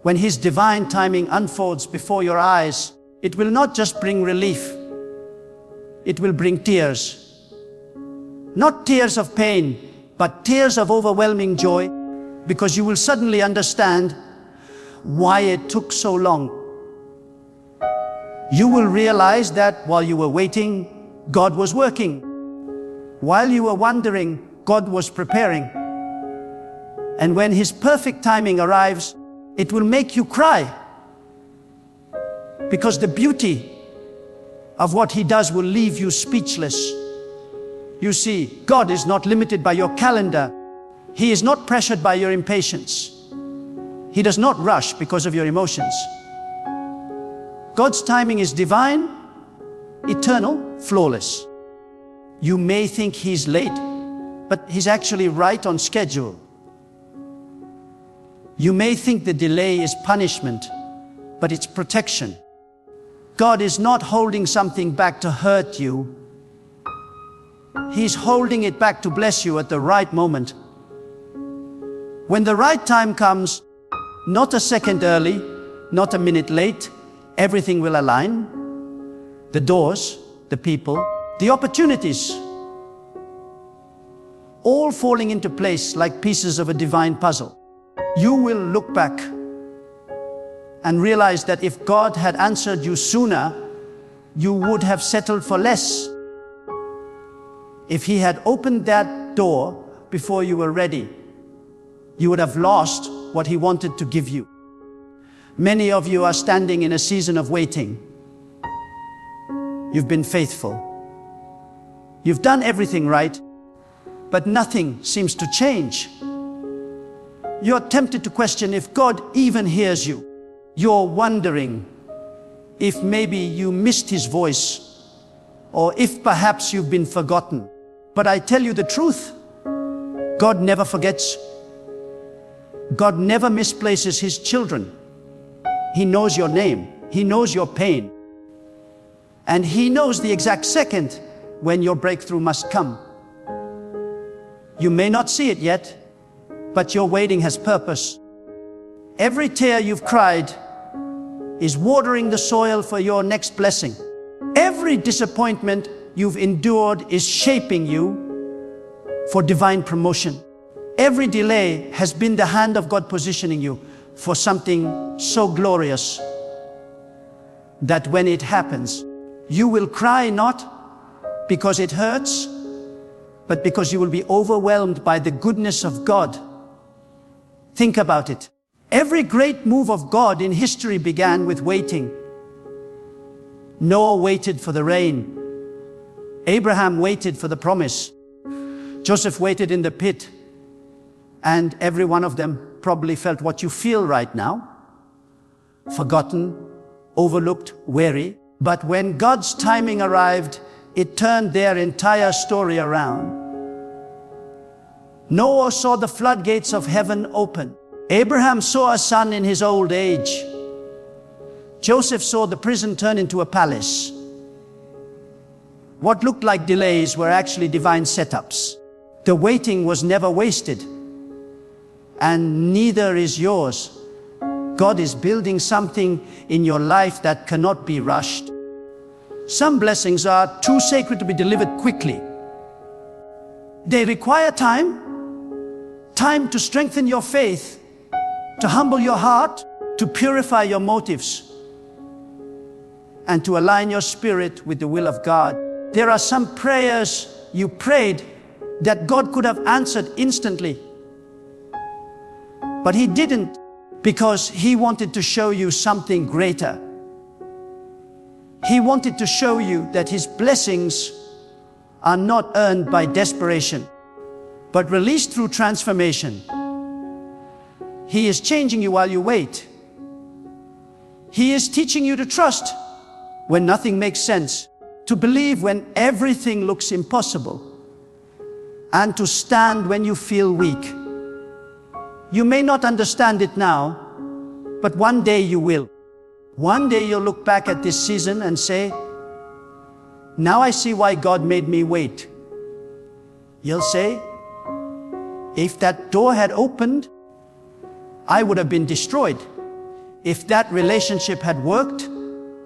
when His divine timing unfolds before your eyes, it will not just bring relief, it will bring tears. Not tears of pain, but tears of overwhelming joy, because you will suddenly understand why it took so long. You will realize that while you were waiting, God was working. While you were wondering, God was preparing. And when His perfect timing arrives, it will make you cry. Because the beauty of what He does will leave you speechless. You see, God is not limited by your calendar. He is not pressured by your impatience. He does not rush because of your emotions. God's timing is divine, eternal, flawless. You may think He's late, but He's actually right on schedule. You may think the delay is punishment, but it's protection. God is not holding something back to hurt you. He's holding it back to bless you at the right moment. When the right time comes, not a second early, not a minute late, everything will align. The doors, the people, the opportunities, all falling into place like pieces of a divine puzzle. You will look back and realize that if God had answered you sooner, you would have settled for less. If He had opened that door before you were ready, you would have lost what He wanted to give you. Many of you are standing in a season of waiting. You've been faithful. You've done everything right, but nothing seems to change. You're tempted to question if God even hears you. You're wondering if maybe you missed His voice, or if perhaps you've been forgotten. But I tell you the truth, God never forgets. God never misplaces His children. He knows your name. He knows your pain. And He knows the exact second when your breakthrough must come. You may not see it yet, but your waiting has purpose. Every tear you've cried is watering the soil for your next blessing. Every disappointment you've endured is shaping you for divine promotion. Every delay has been the hand of God positioning you for something so glorious that when it happens, you will cry not because it hurts, but because you will be overwhelmed by the goodness of God. Think about it. Every great move of God in history began with waiting. Noah waited for the rain. Abraham waited for the promise. Joseph waited in the pit. And every one of them probably felt what you feel right now. Forgotten, overlooked, weary. But when God's timing arrived, it turned their entire story around. Noah saw the floodgates of heaven open. Abraham saw a son in his old age. Joseph saw the prison turn into a palace. What looked like delays were actually divine setups. The waiting was never wasted, and neither is yours. God is building something in your life that cannot be rushed. Some blessings are too sacred to be delivered quickly. They require time to strengthen your faith, to humble your heart, to purify your motives, and to align your spirit with the will of God. There are some prayers you prayed that God could have answered instantly, but He didn't, because He wanted to show you something greater. He wanted to show you that His blessings are not earned by desperation, but released through transformation. He is changing you while you wait. He is teaching you to trust when nothing makes sense, to believe when everything looks impossible, and to stand when you feel weak. You may not understand it now, but one day you will. One day you'll look back at this season and say, now I see why God made me wait. You'll say, if that door had opened, I would have been destroyed. If that relationship had worked,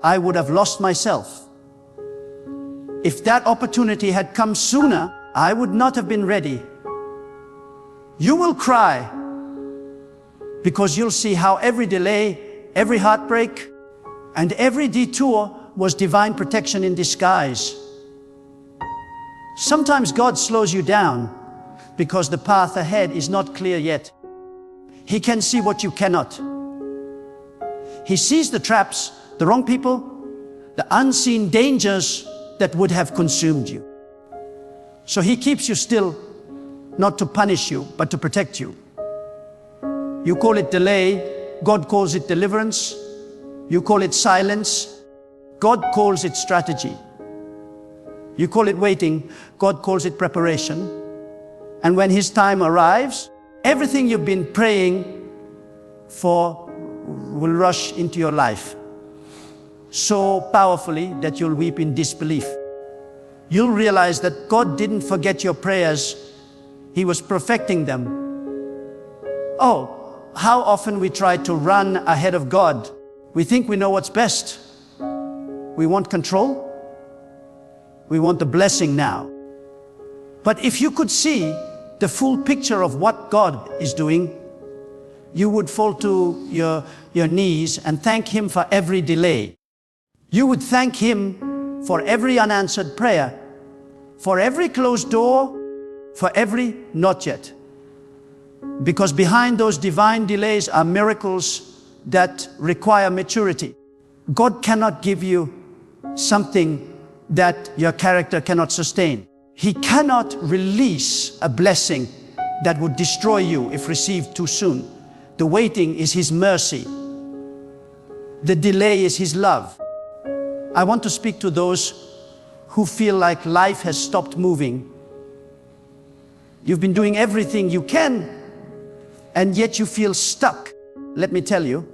I would have lost myself. If that opportunity had come sooner, I would not have been ready. You will cry, because you'll see how every delay, every heartbreak, and every detour was divine protection in disguise. Sometimes God slows you down because the path ahead is not clear yet. He can see what you cannot. He sees the traps, the wrong people, the unseen dangers that would have consumed you. So He keeps you still, not to punish you, but to protect you. You call it delay, God calls it deliverance. You call it silence, God calls it strategy. You call it waiting, God calls it preparation. And when His time arrives, everything you've been praying for will rush into your life so powerfully that you'll weep in disbelief. You'll realize that God didn't forget your prayers, He was perfecting them. Oh, how often we try to run ahead of God. We think we know what's best. We want control. We want the blessing now. But if you could see the full picture of what God is doing, you would fall to your knees and thank Him for every delay. You would thank Him for every unanswered prayer, for every closed door, for every not yet. Because behind those divine delays are miracles that require maturity. God cannot give you something that your character cannot sustain. He cannot release a blessing that would destroy you if received too soon. The waiting is His mercy. The delay is His love. I want to speak to those who feel like life has stopped moving. You've been doing everything you can, and yet you feel stuck. Let me tell you,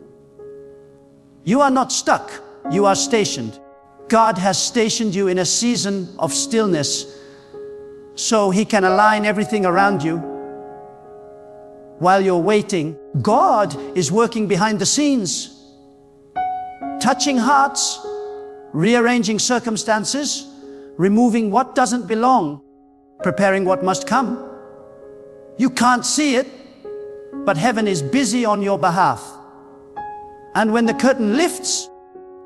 you are not stuck, you are stationed. God has stationed you in a season of stillness so He can align everything around you. While you're waiting, God is working behind the scenes, touching hearts, rearranging circumstances, removing what doesn't belong, preparing what must come. You can't see it, but heaven is busy on your behalf. And when the curtain lifts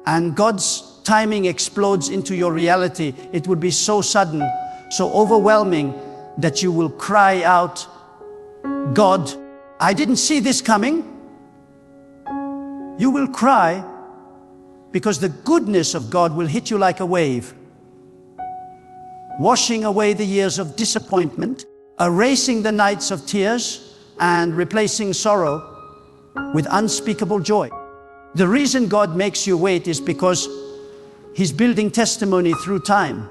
and God's timing explodes into your reality, it would be so sudden, so overwhelming that you will cry out, God, I didn't see this coming. You will cry because the goodness of God will hit you like a wave, washing away the years of disappointment, erasing the nights of tears, and replacing sorrow with unspeakable joy. The reason God makes you wait is because He's building testimony through time.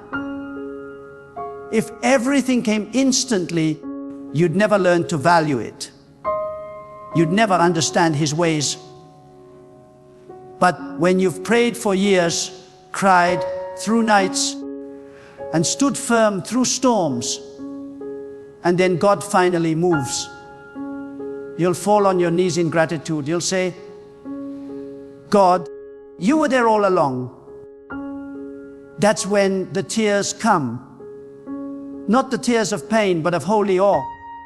If everything came instantly, you'd never learn to value it. You'd never understand His ways. But when you've prayed for years, cried through nights, and stood firm through storms, and then God finally moves, you'll fall on your knees in gratitude. You'll say, God, You were there all along. That's when the tears come. Not the tears of pain, but of holy awe.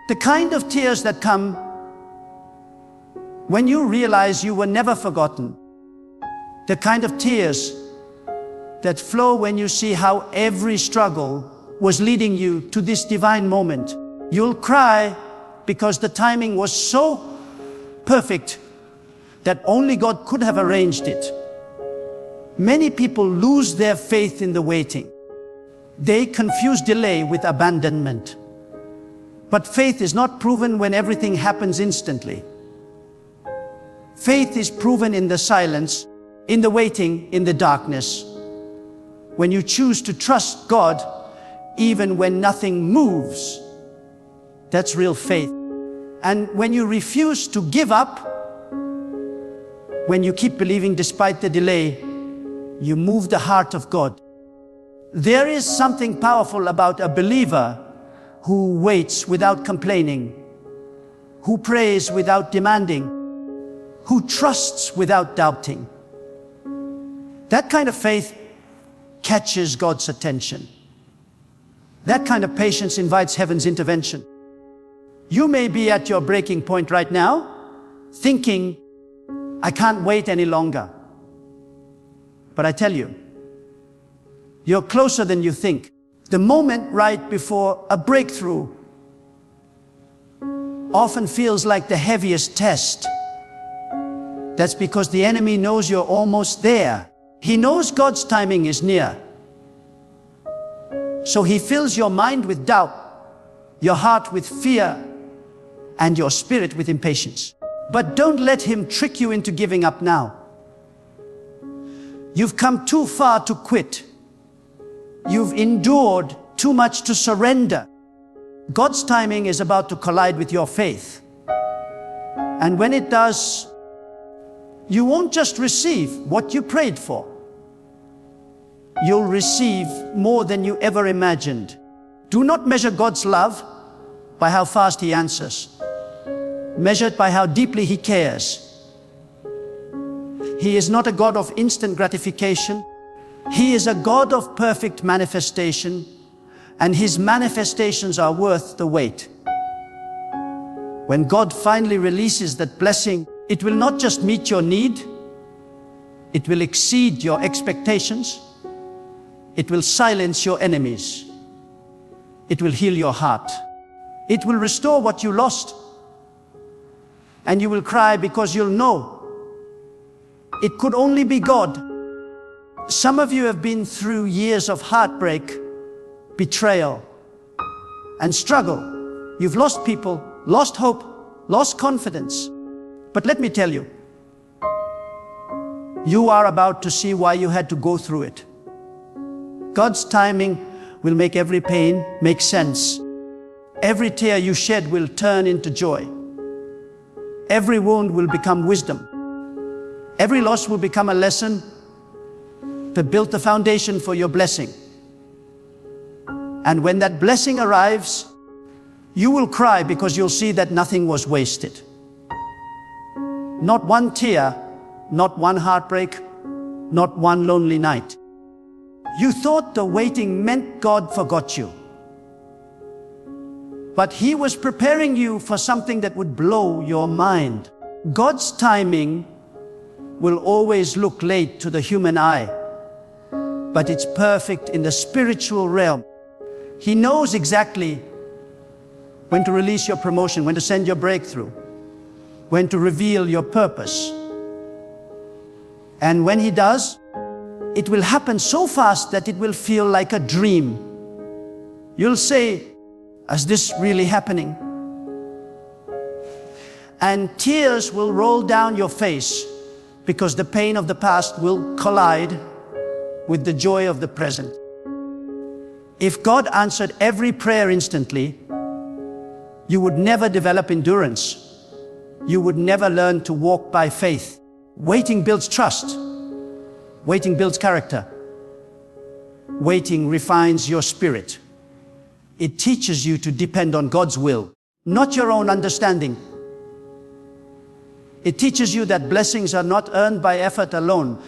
The kind of tears that come when you realize you were never forgotten. The kind of tears that flow when you see how every struggle was leading you to this divine moment. You'll cry because the timing was so perfect that only God could have arranged it. Many people lose their faith in the waiting. They confuse delay with abandonment. But faith is not proven when everything happens instantly. Faith is proven in the silence, in the waiting, in the darkness. When you choose to trust God, even when nothing moves, that's real faith. And when you refuse to give up, when you keep believing despite the delay, you move the heart of God. There is something powerful about a believer who waits without complaining, who prays without demanding, who trusts without doubting. That kind of faith catches God's attention. That kind of patience invites heaven's intervention. You may be at your breaking point right now, thinking, I can't wait any longer. But I tell you, you're closer than you think. The moment right before a breakthrough often feels like the heaviest test. That's because the enemy knows you're almost there. He knows God's timing is near. So he fills your mind with doubt, your heart with fear, and your spirit with impatience. But don't let him trick you into giving up now. You've come too far to quit. You've endured too much to surrender. God's timing is about to collide with your faith. And when it does, you won't just receive what you prayed for. You'll receive more than you ever imagined. Do not measure God's love by how fast he answers. Measure it by how deeply he cares. He is not a God of instant gratification. He is a God of perfect manifestation, and his manifestations are worth the wait. When God finally releases that blessing, it will not just meet your need, it will exceed your expectations. It will silence your enemies. It will heal your heart. It will restore what you lost. And you will cry because you'll know it could only be God. Some of you have been through years of heartbreak, betrayal, and struggle. You've lost people, lost hope, lost confidence. But let me tell you, you are about to see why you had to go through it. God's timing will make every pain make sense. Every tear you shed will turn into joy. Every wound will become wisdom. Every loss will become a lesson to build the foundation for your blessing. And when that blessing arrives, you will cry because you'll see that nothing was wasted. Not one tear, not one heartbreak, not one lonely night. You thought the waiting meant God forgot you. But he was preparing you for something that would blow your mind. God's timing will always look late to the human eye, but it's perfect in the spiritual realm. He knows exactly when to release your promotion, when to send your breakthrough, when to reveal your purpose. And when he does, it will happen so fast that it will feel like a dream. You'll say, "Is this really happening?" And tears will roll down your face because the pain of the past will collide with the joy of the present. If God answered every prayer instantly, you would never develop endurance. You would never learn to walk by faith. Waiting builds trust. Waiting builds character. Waiting refines your spirit. It teaches you to depend on God's will, not your own understanding. It teaches you that blessings are not earned by effort alone,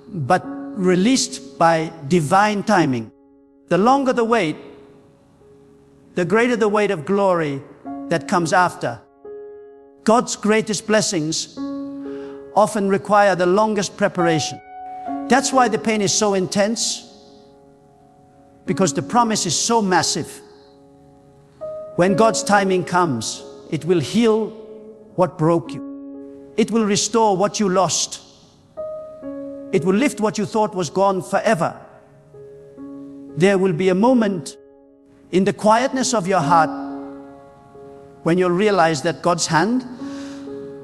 but released by divine timing. The longer the wait, the greater the weight of glory that comes after. God's greatest blessings often require the longest preparation. That's why the pain is so intense, because the promise is so massive. When God's timing comes, it will heal what broke you. It will restore what you lost. It will lift what you thought was gone forever. There will be a moment in the quietness of your heart when you'll realize that God's hand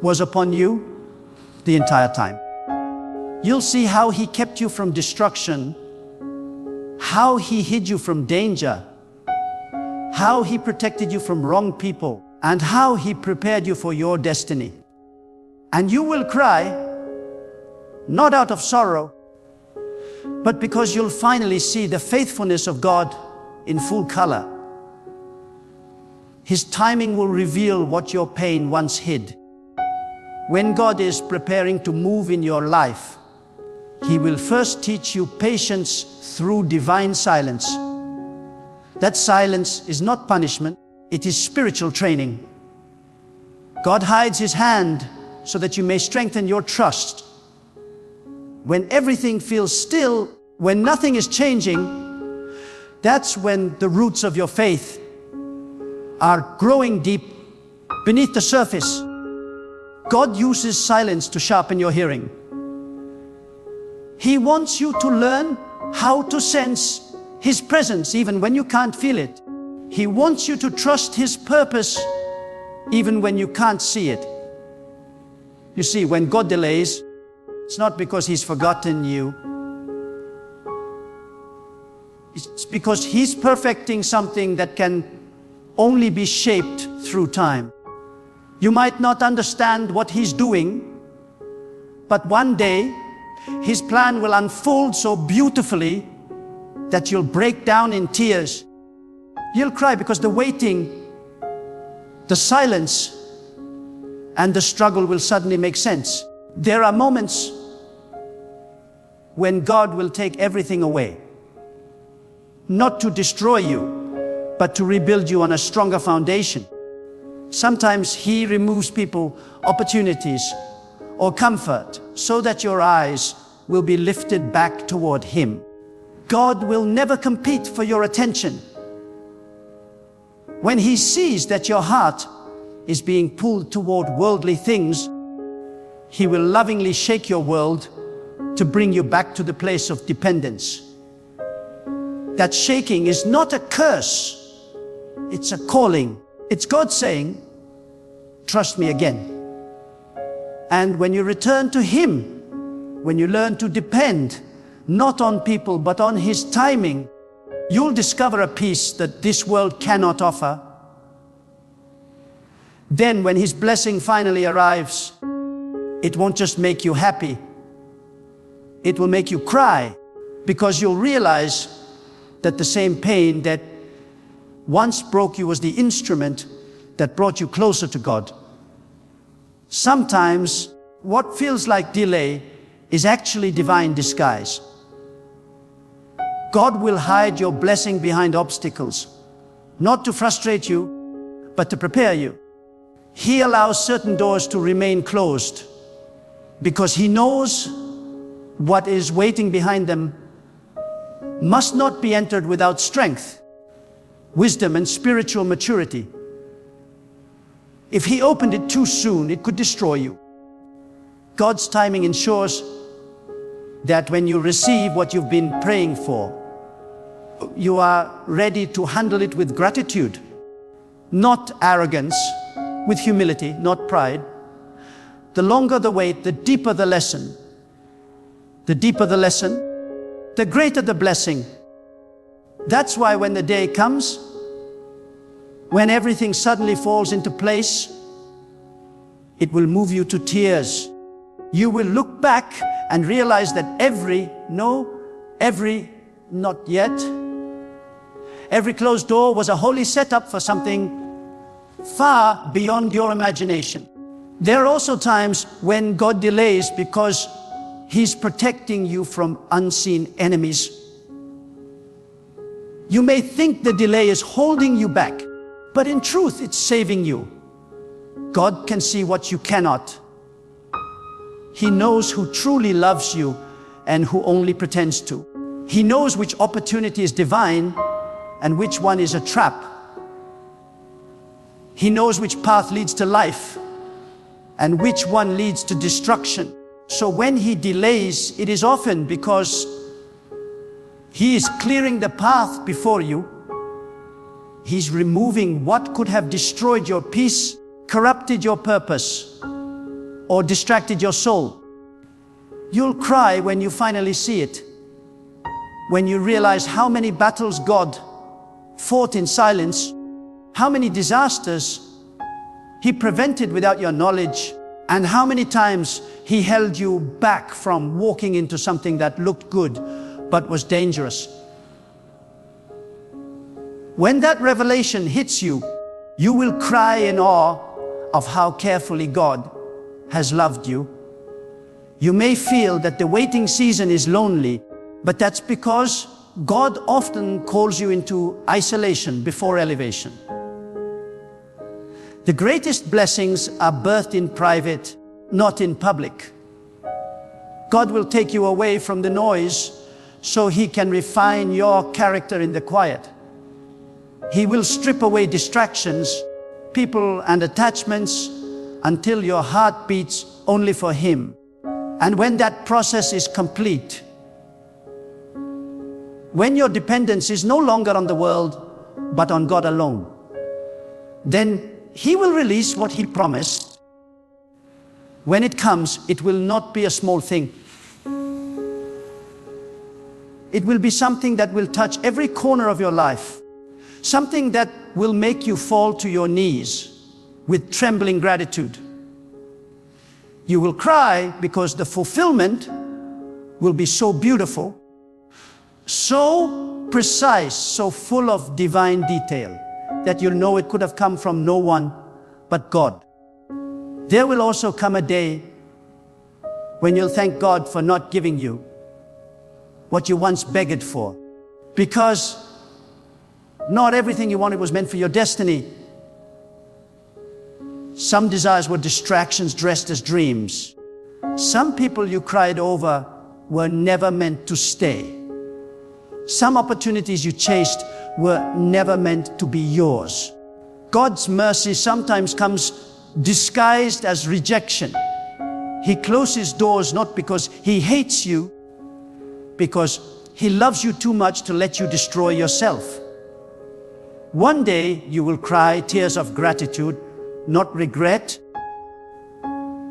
was upon you the entire time. You'll see how he kept you from destruction, how he hid you from danger, how he protected you from wrong people, and how he prepared you for your destiny. And you will cry, not out of sorrow, but because you'll finally see the faithfulness of God in full color. His timing will reveal what your pain once hid. When God is preparing to move in your life, he will first teach you patience through divine silence. That silence is not punishment, it is spiritual training. God hides his hand so that you may strengthen your trust. When everything feels still, when nothing is changing, That's when the roots of your faith are growing deep beneath the surface. God uses silence to sharpen your hearing. He wants you to learn how to sense His presence even when you can't feel it. He wants you to trust His purpose even when you can't see it. You see, when God delays, it's not because He's forgotten you. It's because He's perfecting something that can only be shaped through time. You might not understand what He's doing, but one day His plan will unfold so beautifully that you'll break down in tears. You'll cry because the waiting, the silence, and the struggle will suddenly make sense. There are moments when God will take everything away, not to destroy you, but to rebuild you on a stronger foundation. Sometimes He removes people, opportunities, or comfort so that your eyes will be lifted back toward Him. God will never compete for your attention. When He sees that your heart is being pulled toward worldly things, He will lovingly shake your world to bring you back to the place of dependence. That shaking is not a curse, it's a calling. It's God saying, trust me again. And when you return to Him, when you learn to depend not on people but on His timing, you'll discover a peace that this world cannot offer. Then when His blessing finally arrives, it won't just make you happy, it will make you cry, because you'll realize that the same pain that once broke you was the instrument that brought you closer to God. Sometimes what feels like delay is actually divine disguise. God will hide your blessing behind obstacles, not to frustrate you, but to prepare you. He allows certain doors to remain closed because He knows what is waiting behind them must not be entered without strength, wisdom, and spiritual maturity. If He opened it too soon, it could destroy you. God's timing ensures that when you receive what you've been praying for, you are ready to handle it with gratitude, not arrogance, with humility, not pride. The longer the wait, the deeper the lesson. The deeper the lesson, the greater the blessing. That's why when the day comes, when everything suddenly falls into place, it will move you to tears. You will look back and realize that every not yet, every closed door was a holy setup for something far beyond your imagination. There are also times when God delays because He's protecting you from unseen enemies. You may think the delay is holding you back, but in truth, it's saving you. God can see what you cannot. He knows who truly loves you and who only pretends to. He knows which opportunity is divine and which one is a trap. He knows which path leads to life and which one leads to destruction. So when He delays, it is often because He is clearing the path before you. He's removing what could have destroyed your peace, corrupted your purpose, or distracted your soul. You'll cry when you finally see it, when you realize how many battles God fought in silence, how many disasters He prevented without your knowledge, and how many times He held you back from walking into something that looked good but was dangerous. When that revelation hits you, you will cry in awe of how carefully God has loved you. You may feel that the waiting season is lonely, but that's because God often calls you into isolation before elevation. The greatest blessings are birthed in private, not in public. God will take you away from the noise so He can refine your character in the quiet. He will strip away distractions, people and attachments until your heart beats only for Him. And when that process is complete, when your dependence is no longer on the world, but on God alone, then He will release what He promised. When it comes, it will not be a small thing. It will be something that will touch every corner of your life. Something that will make you fall to your knees with trembling gratitude. You will cry because the fulfillment will be so beautiful, so precise, so full of divine detail, that you'll know it could have come from no one but God. There will also come a day when you'll thank God for not giving you what you once begged for, because not everything you wanted was meant for your destiny. Some desires were distractions dressed as dreams. Some people you cried over were never meant to stay. Some opportunities you chased were never meant to be yours. God's mercy sometimes comes disguised as rejection. He closes doors not because He hates you, because He loves you too much to let you destroy yourself. One day you will cry tears of gratitude, not regret,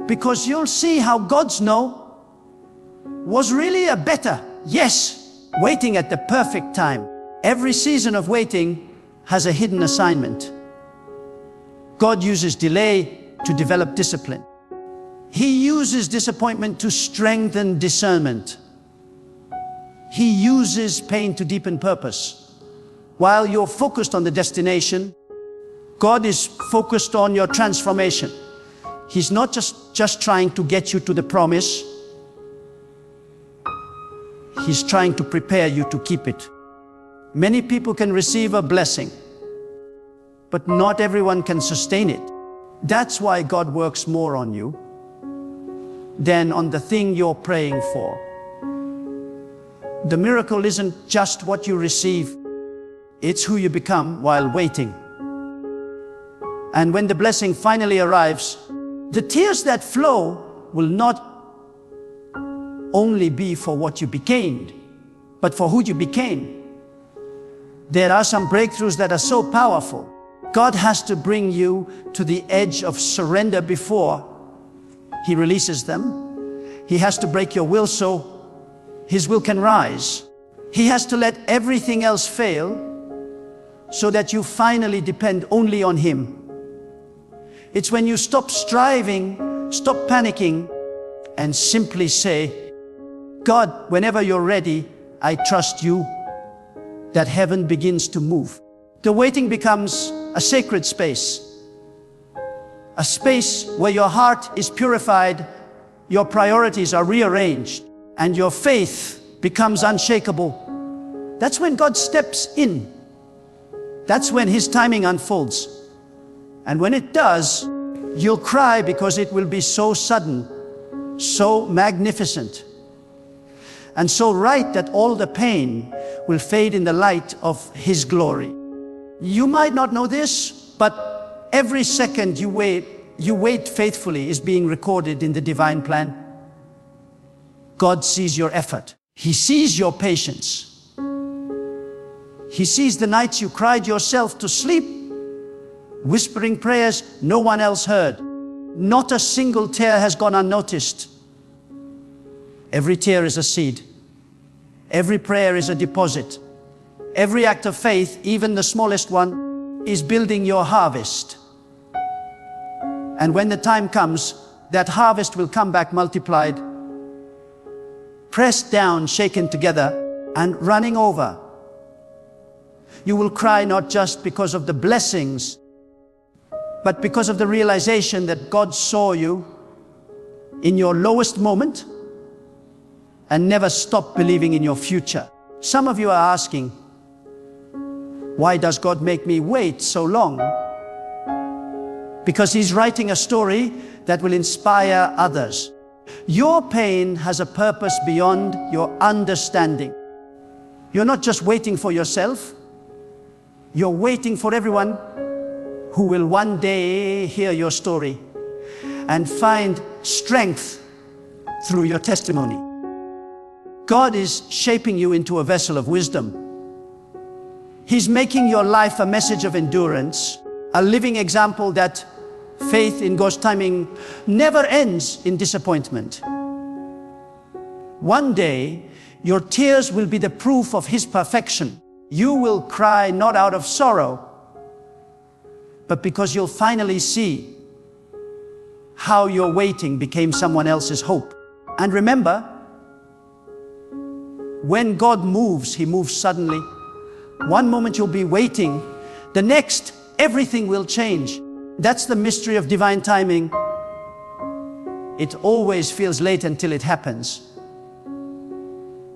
because you'll see how God's no was really a better yes, waiting at the perfect time. Every season of waiting has a hidden assignment. God uses delay to develop discipline. He uses disappointment to strengthen discernment. He uses pain to deepen purpose. While you're focused on the destination, God is focused on your transformation. He's not just trying to get you to the promise. He's trying to prepare you to keep it. Many people can receive a blessing, but not everyone can sustain it. That's why God works more on you than on the thing you're praying for. The miracle isn't just what you receive, it's who you become while waiting. And when the blessing finally arrives, the tears that flow will not only be for what you became, but for who you became. There are some breakthroughs that are so powerful. God has to bring you to the edge of surrender before He releases them. He has to break your will so His will can rise. He has to let everything else fail so that you finally depend only on Him. It's when you stop striving, stop panicking, and simply say, God, whenever you're ready, I trust you, that heaven begins to move. The waiting becomes a sacred space. A space where your heart is purified, your priorities are rearranged, and your faith becomes unshakable. That's when God steps in. That's when His timing unfolds. And when it does, you'll cry because it will be so sudden, so magnificent, and so right that all the pain will fade in the light of His glory. You might not know this, but every second you wait faithfully is being recorded in the divine plan. God sees your effort. He sees your patience. He sees the nights you cried yourself to sleep, whispering prayers no one else heard. Not a single tear has gone unnoticed. Every tear is a seed. Every prayer is a deposit. Every act of faith, even the smallest one, is building your harvest. And when the time comes, that harvest will come back multiplied, pressed down, shaken together, and running over. You will cry not just because of the blessings, but because of the realization that God saw you in your lowest moment and never stopped believing in your future. Some of you are asking, why does God make me wait so long? Because He's writing a story that will inspire others. Your pain has a purpose beyond your understanding. You're not just waiting for yourself, you're waiting for everyone who will one day hear your story and find strength through your testimony. God is shaping you into a vessel of wisdom. He's making your life a message of endurance, a living example that faith in God's timing never ends in disappointment. One day, your tears will be the proof of His perfection. You will cry not out of sorrow, but because you'll finally see how your waiting became someone else's hope. And remember, when God moves, He moves suddenly. One moment you'll be waiting, the next, everything will change. That's the mystery of divine timing. It always feels late until it happens.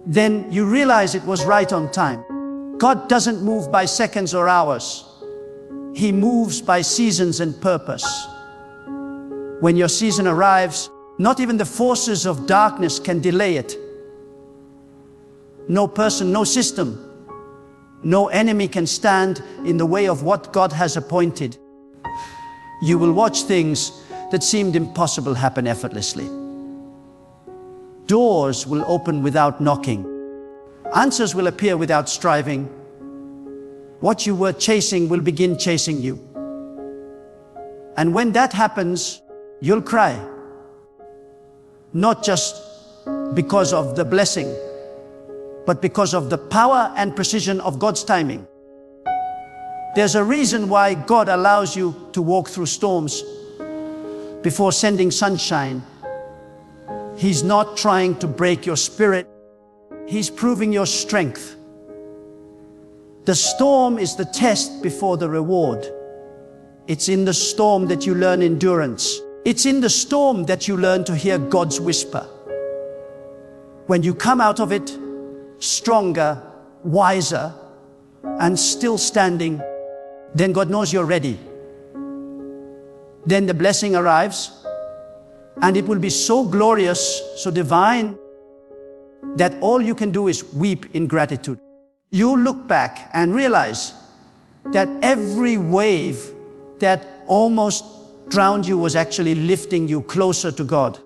Then you realize it was right on time. God doesn't move by seconds or hours. He moves by seasons and purpose. When your season arrives, not even the forces of darkness can delay it. No person, no system, no enemy can stand in the way of what God has appointed. You will watch things that seemed impossible happen effortlessly. Doors will open without knocking. Answers will appear without striving. What you were chasing will begin chasing you. And when that happens, you'll cry. Not just because of the blessing, but because of the power and precision of God's timing. There's a reason why God allows you to walk through storms before sending sunshine. He's not trying to break your spirit. He's proving your strength. The storm is the test before the reward. It's in the storm that you learn endurance. It's in the storm that you learn to hear God's whisper. When you come out of it stronger, wiser, and still standing, then God knows you're ready. Then the blessing arrives, and it will be so glorious, so divine, that all you can do is weep in gratitude. You look back and realize that every wave that almost drowned you was actually lifting you closer to God.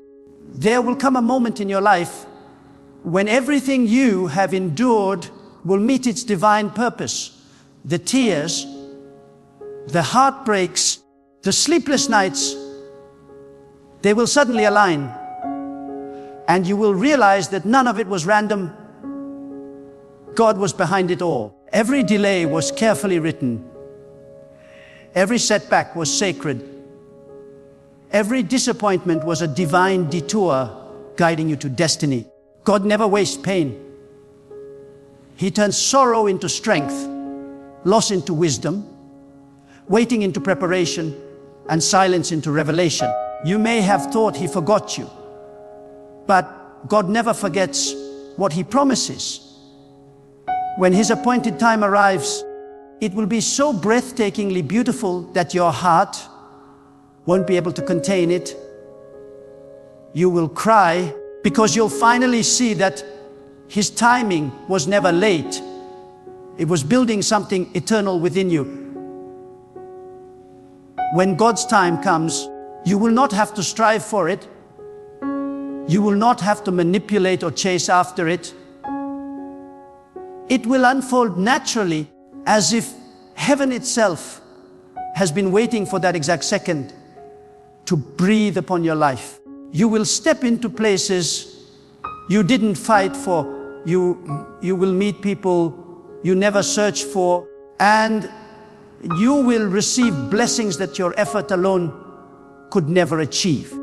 There will come a moment in your life when everything you have endured will meet its divine purpose. The tears, the heartbreaks, the sleepless nights, they will suddenly align. And you will realize that none of it was random. God was behind it all. Every delay was carefully written. Every setback was sacred. Every disappointment was a divine detour guiding you to destiny. God never wastes pain. He turns sorrow into strength, loss into wisdom, waiting into preparation, and silence into revelation. You may have thought He forgot you, but God never forgets what He promises. When His appointed time arrives, it will be so breathtakingly beautiful that your heart won't be able to contain it. You will cry because you'll finally see that His timing was never late. It was building something eternal within you. When God's time comes, you will not have to strive for it. You will not have to manipulate or chase after it. It will unfold naturally, as if heaven itself has been waiting for that exact second to breathe upon your life. You will step into places you didn't fight for. You will meet people you never searched for, and you will receive blessings that your effort alone could never achieve.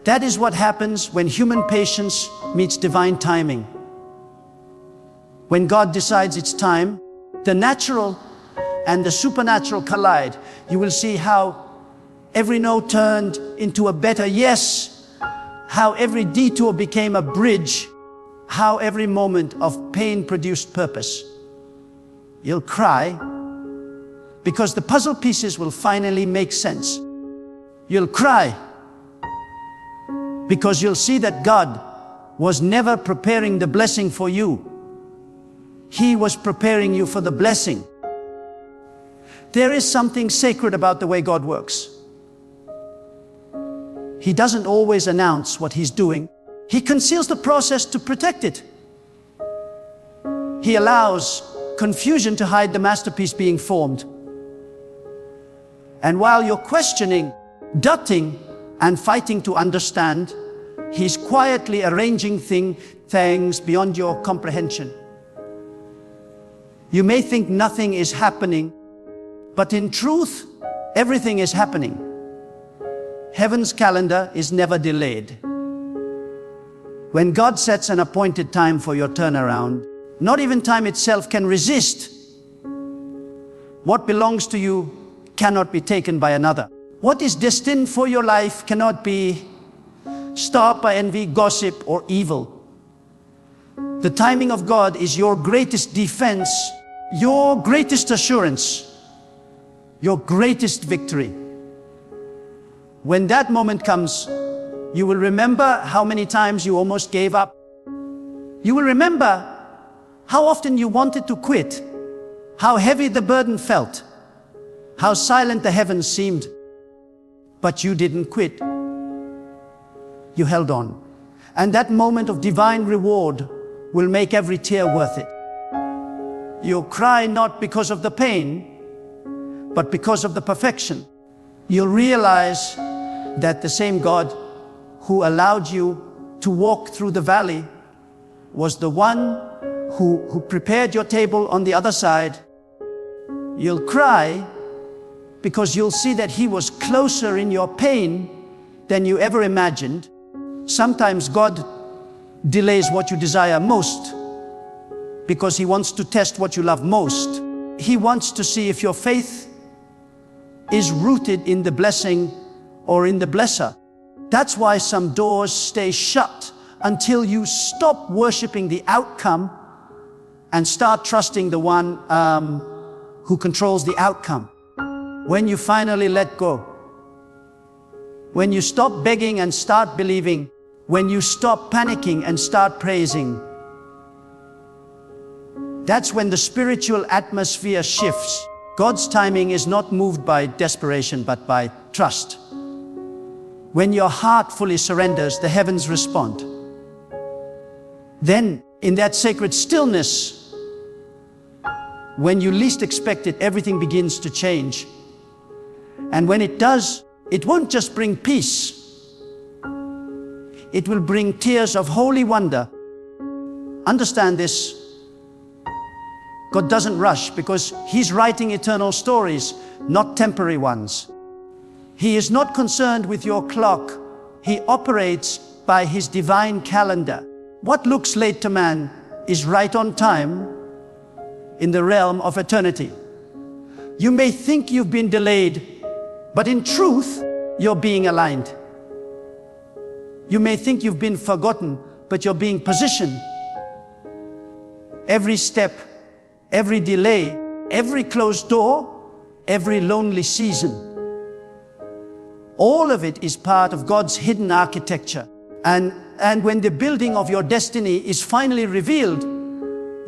That is what happens when human patience meets divine timing. When God decides it's time, the natural and the supernatural collide. You will see how every no turned into a better yes, how every detour became a bridge, how every moment of pain produced purpose. You'll cry because the puzzle pieces will finally make sense. You'll cry because you'll see that God was never preparing the blessing for you. He was preparing you for the blessing. There is something sacred about the way God works. He doesn't always announce what He's doing. He conceals the process to protect it. He allows confusion to hide the masterpiece being formed. And while you're questioning, doubting, and fighting to understand, He's quietly arranging things beyond your comprehension. You may think nothing is happening, but in truth, everything is happening. Heaven's calendar is never delayed. When God sets an appointed time for your turnaround, not even time itself can resist. What belongs to you cannot be taken by another. What is destined for your life cannot be stopped by envy, gossip, or evil. The timing of God is your greatest defense, your greatest assurance, your greatest victory. When that moment comes, you will remember how many times you almost gave up. You will remember how often you wanted to quit, how heavy the burden felt, how silent the heavens seemed. But you didn't quit. You held on. And that moment of divine reward will make every tear worth it. You'll cry not because of the pain, but because of the perfection. You'll realize that the same God who allowed you to walk through the valley was the one who prepared your table on the other side. You'll cry because you'll see that He was closer in your pain than you ever imagined. Sometimes God delays what you desire most because He wants to test what you love most. He wants to see if your faith is rooted in the blessing or in the blesser. That's why some doors stay shut until you stop worshiping the outcome and start trusting the one who controls the outcome. When you finally let go, when you stop begging and start believing, when you stop panicking and start praising, that's when the spiritual atmosphere shifts. God's timing is not moved by desperation, but by trust. When your heart fully surrenders, the heavens respond. Then, in that sacred stillness, when you least expect it, everything begins to change. And when it does, it won't just bring peace. It will bring tears of holy wonder. Understand this. God doesn't rush because He's writing eternal stories, not temporary ones. He is not concerned with your clock. He operates by His divine calendar. What looks late to man is right on time in the realm of eternity. You may think you've been delayed, but in truth, you're being aligned. You may think you've been forgotten, but you're being positioned. Every step, every delay, every closed door, every lonely season, all of it is part of God's hidden architecture. And when the building of your destiny is finally revealed,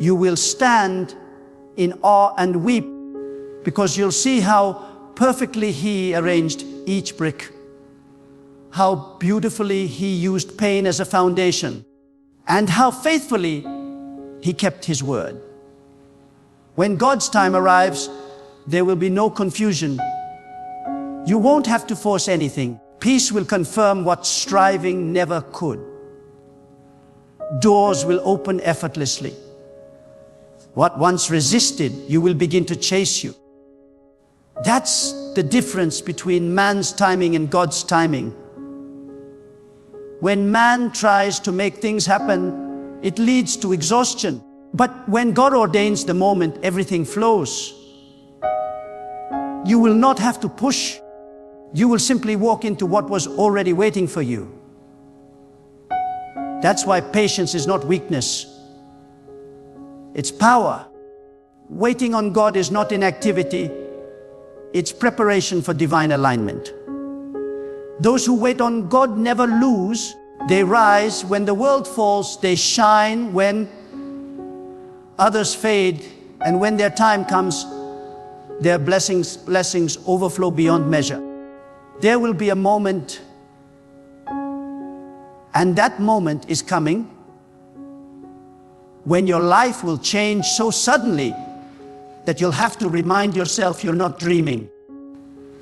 you will stand in awe and weep because you'll see how perfectly He arranged each brick, how beautifully He used pain as a foundation, and how faithfully He kept His word. When God's time arrives, there will be no confusion. You won't have to force anything. Peace will confirm what striving never could. Doors will open effortlessly. What once resisted, you will begin to chase you. That's the difference between man's timing and God's timing. When man tries to make things happen, it leads to exhaustion. But when God ordains the moment, everything flows. You will not have to push. You will simply walk into what was already waiting for you. That's why patience is not weakness. It's power. Waiting on God is not inactivity. It's preparation for divine alignment. Those who wait on God never lose. They rise when the world falls. They shine when Others fade, and when their time comes, their blessings overflow beyond measure. There will be a moment, and that moment is coming, when your life will change so suddenly that you'll have to remind yourself you're not dreaming.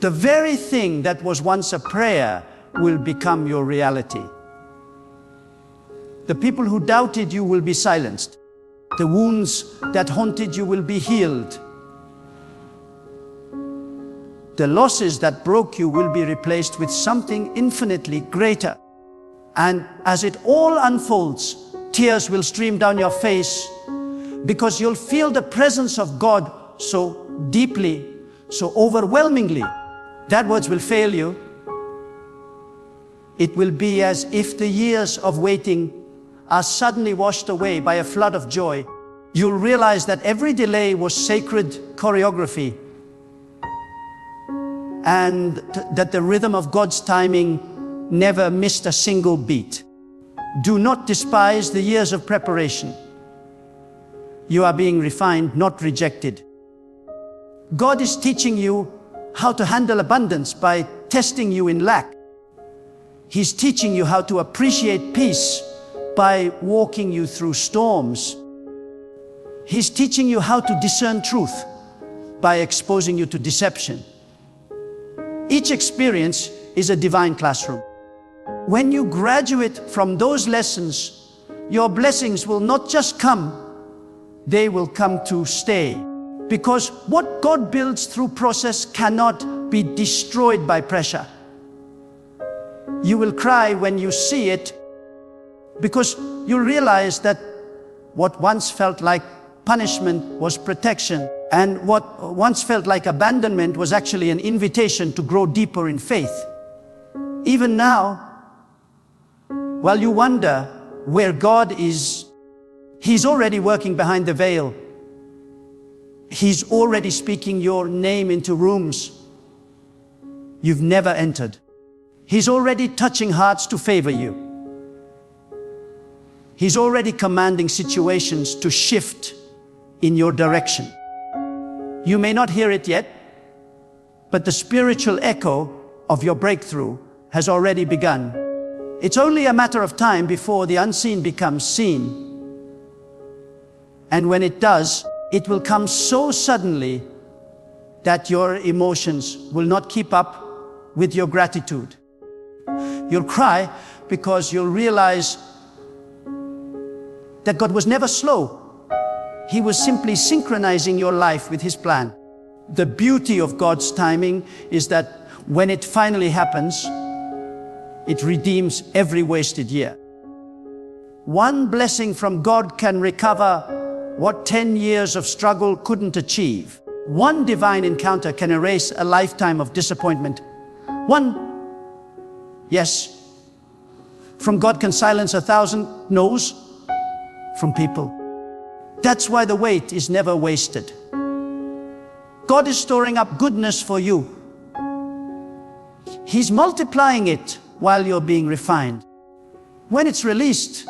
The very thing that was once a prayer will become your reality. The people who doubted you will be silenced. The wounds that haunted you will be healed. The losses that broke you will be replaced with something infinitely greater. And as it all unfolds, tears will stream down your face, because you'll feel the presence of God so deeply, so overwhelmingly, that words will fail you. It will be as if the years of waiting are suddenly washed away by a flood of joy. You'll realize that every delay was sacred choreography, and that the rhythm of God's timing never missed a single beat. Do not despise the years of preparation. You are being refined, not rejected. God is teaching you how to handle abundance by testing you in lack. He's teaching you how to appreciate peace by walking you through storms. He's teaching you how to discern truth by exposing you to deception. Each experience is a divine classroom. When you graduate from those lessons, your blessings will not just come, they will come to stay. Because what God builds through process cannot be destroyed by pressure. You will cry when you see it, because you realize that what once felt like punishment was protection, and what once felt like abandonment was actually an invitation to grow deeper in faith. Even now, while you wonder where God is, He's already working behind the veil. He's already speaking your name into rooms you've never entered. He's already touching hearts to favor you. He's already commanding situations to shift in your direction. You may not hear it yet, but the spiritual echo of your breakthrough has already begun. It's only a matter of time before the unseen becomes seen. And when it does, it will come so suddenly that your emotions will not keep up with your gratitude. You'll cry because you'll realize that God was never slow. He was simply synchronizing your life with His plan. The beauty of God's timing is that when it finally happens, it redeems every wasted year. One blessing from God can recover what 10 years of struggle couldn't achieve. One divine encounter can erase a lifetime of disappointment. Yes, from God can silence 1,000 no's from people. That's why the wait is never wasted. God is storing up goodness for you. He's multiplying it while you're being refined. When it's released,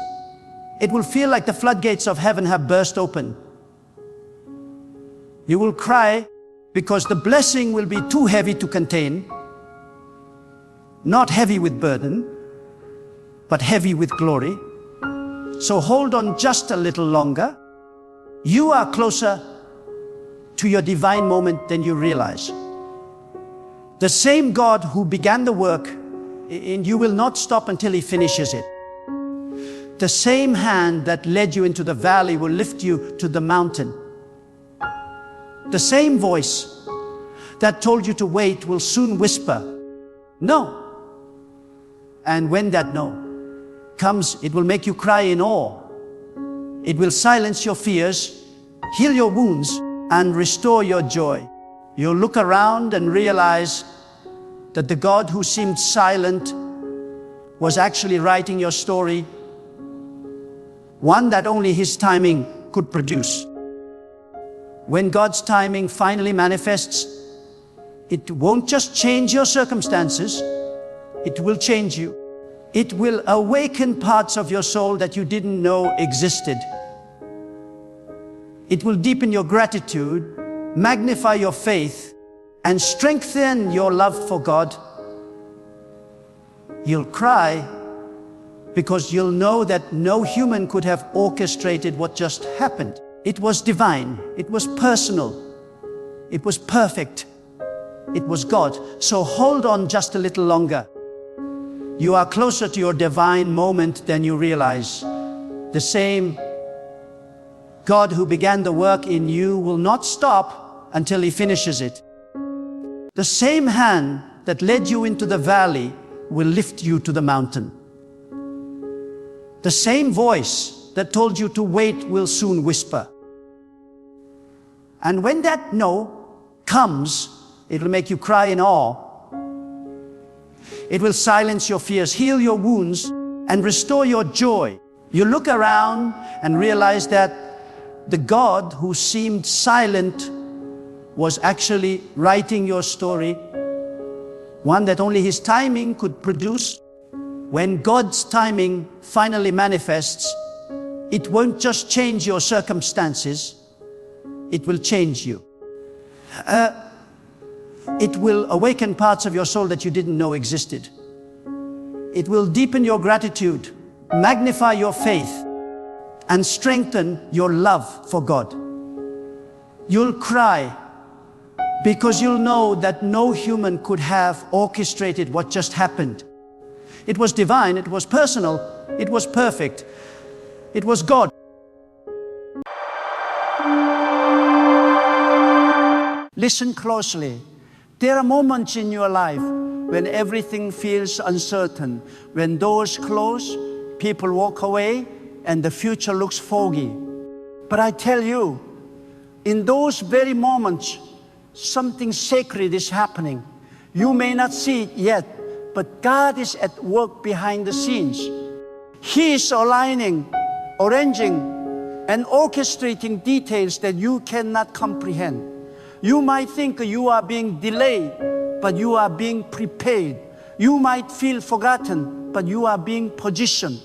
it will feel like the floodgates of heaven have burst open. You will cry because the blessing will be too heavy to contain. Not heavy with burden, but heavy with glory. So hold on just a little longer. You are closer to your divine moment than you realize. The same God who began the work in you will not stop until He finishes it. The same hand that led you into the valley will lift you to the mountain. The same voice that told you to wait will soon whisper, "No." And when that no comes, it will make you cry in awe. It will silence your fears, heal your wounds, and restore your joy. You'll look around and realize that the God who seemed silent was actually writing your story, one that only His timing could produce. When God's timing finally manifests, it won't just change your circumstances, it will change you. It will awaken parts of your soul that you didn't know existed. It will deepen your gratitude, magnify your faith, and strengthen your love for God. You'll cry because you'll know that no human could have orchestrated what just happened. It was divine, it was personal, it was perfect, it was God. So hold on just a little longer. You are closer to your divine moment than you realize. The same God who began the work in you will not stop until He finishes it. The same hand that led you into the valley will lift you to the mountain. The same voice that told you to wait will soon whisper. And when that no comes, it'll make you cry in awe. It will silence your fears, heal your wounds, and restore your joy. You look around and realize that the God who seemed silent was actually writing your story, one that only His timing could produce. When God's timing finally manifests, it won't just change your circumstances, it will change you. It will awaken parts of your soul that you didn't know existed. It will deepen your gratitude, magnify your faith, and strengthen your love for God. You'll cry because you'll know that no human could have orchestrated what just happened. It was divine, it was personal, it was perfect, it was God. Listen closely. There are moments in your life when everything feels uncertain, when doors close, people walk away, and the future looks foggy. But I tell you, in those very moments, something sacred is happening. You may not see it yet, but God is at work behind the scenes. He is aligning, arranging, and orchestrating details that you cannot comprehend. You might think you are being delayed, but you are being prepared. You might feel forgotten, but you are being positioned.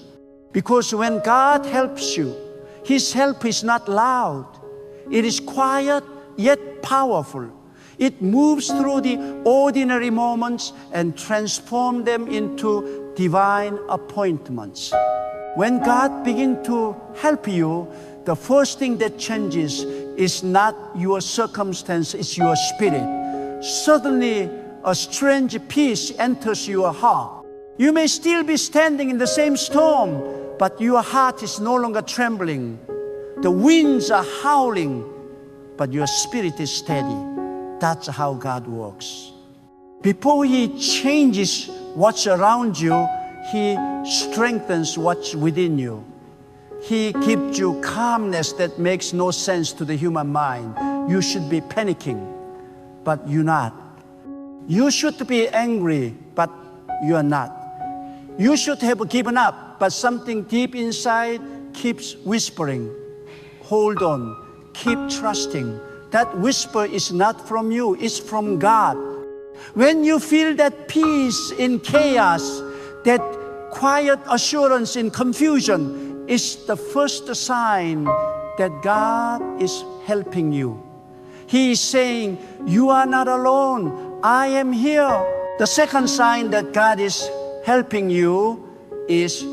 Because when God helps you, His help is not loud. It is quiet, yet powerful. It moves through the ordinary moments and transforms them into divine appointments. When God begins to help you, the first thing that changes is not your circumstance, it's your spirit. Suddenly, a strange peace enters your heart. You may still be standing in the same storm, but your heart is no longer trembling. The winds are howling, but your spirit is steady. That's how God works. Before He changes what's around you, He strengthens what's within you. He gives you calmness that makes no sense to the human mind. You should be panicking, but you're not. You should be angry, but you're not. You should have given up, but something deep inside keeps whispering. Hold on, keep trusting. That whisper is not from you, it's from God. When you feel that peace in chaos, that quiet assurance in confusion, is the first sign that God is helping you. He is saying, you are not alone, I am here. The second sign that God is helping you is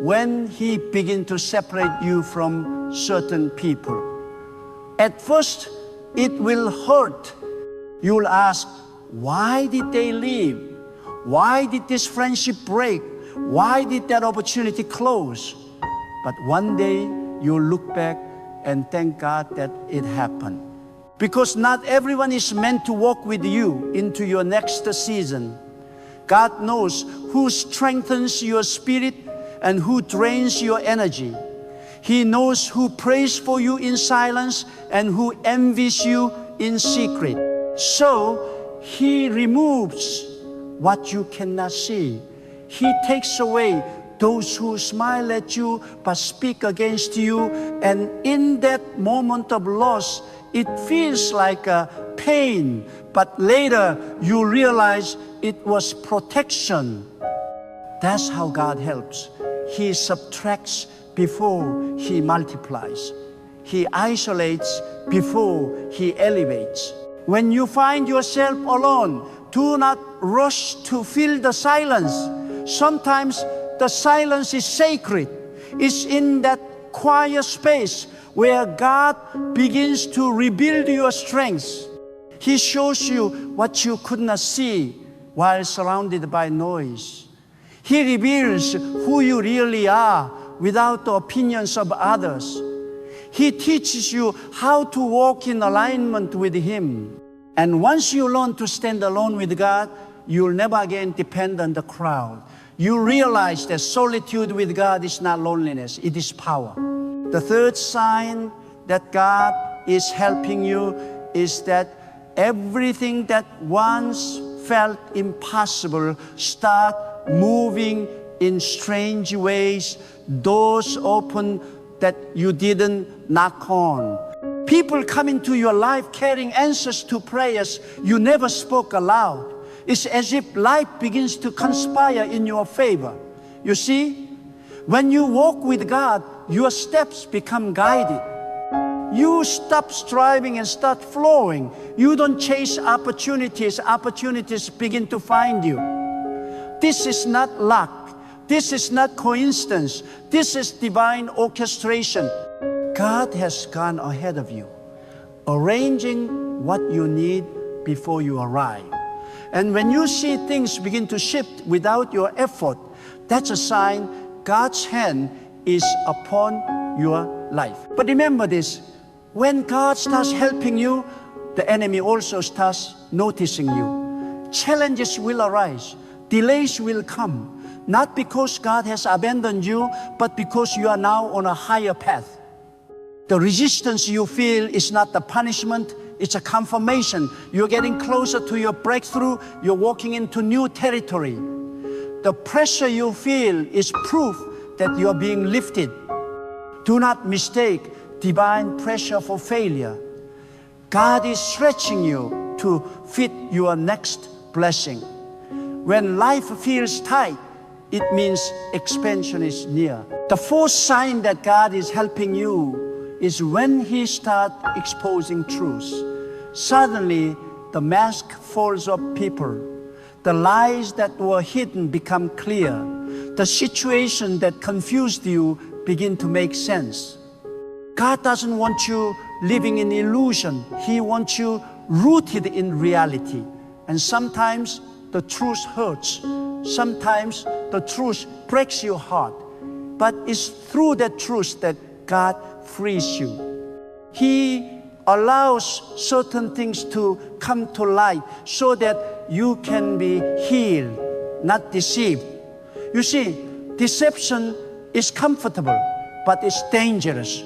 when He begins to separate you from certain people. At first, it will hurt. You'll ask, why did they leave? Why did this friendship break? Why did that opportunity close? But one day, you'll look back and thank God that it happened. Because not everyone is meant to walk with you into your next season. God knows who strengthens your spirit and who drains your energy. He knows who prays for you in silence and who envies you in secret. So He removes what you cannot see. He takes away those who smile at you but speak against you. And in that moment of loss, it feels like a pain, but later you realize it was protection. That's how God helps. He subtracts before He multiplies. He isolates before He elevates. When you find yourself alone, do not rush to fill the silence. Sometimes the silence is sacred. It's in that quiet space where God begins to rebuild your strength. He shows you what you could not see while surrounded by noise. He reveals who you really are without the opinions of others. He teaches you how to walk in alignment with Him. And once you learn to stand alone with God, you'll never again depend on the crowd. You realize that solitude with God is not loneliness, it is power. The third sign that God is helping you is that everything that once felt impossible start moving in strange ways. Doors open that you didn't knock on. People come into your life carrying answers to prayers you never spoke aloud. It's as if life begins to conspire in your favor. You see, when you walk with God, your steps become guided. You stop striving and start flowing. You don't chase opportunities. Opportunities begin to find you. This is not luck. This is not coincidence. This is divine orchestration. God has gone ahead of you, arranging what you need before you arrive. And when you see things begin to shift without your effort, that's a sign God's hand is upon your life. But remember this, when God starts helping you, the enemy also starts noticing you. Challenges will arise, delays will come, not because God has abandoned you, but because you are now on a higher path. The resistance you feel is not the punishment, it's a confirmation. You're getting closer to your breakthrough, you're walking into new territory. The pressure you feel is proof that you're being lifted. Do not mistake divine pressure for failure. God is stretching you to fit your next blessing. When life feels tight, it means expansion is near. The fourth sign that God is helping you is when He starts exposing truth. Suddenly, the mask falls off people. The lies that were hidden become clear. The situation that confused you begin to make sense. God doesn't want you living in illusion. He wants you rooted in reality. And sometimes the truth hurts. Sometimes the truth breaks your heart. But it's through that truth that God frees you. He allows certain things to come to light so that you can be healed, not deceived. You see, deception is comfortable, but it's dangerous.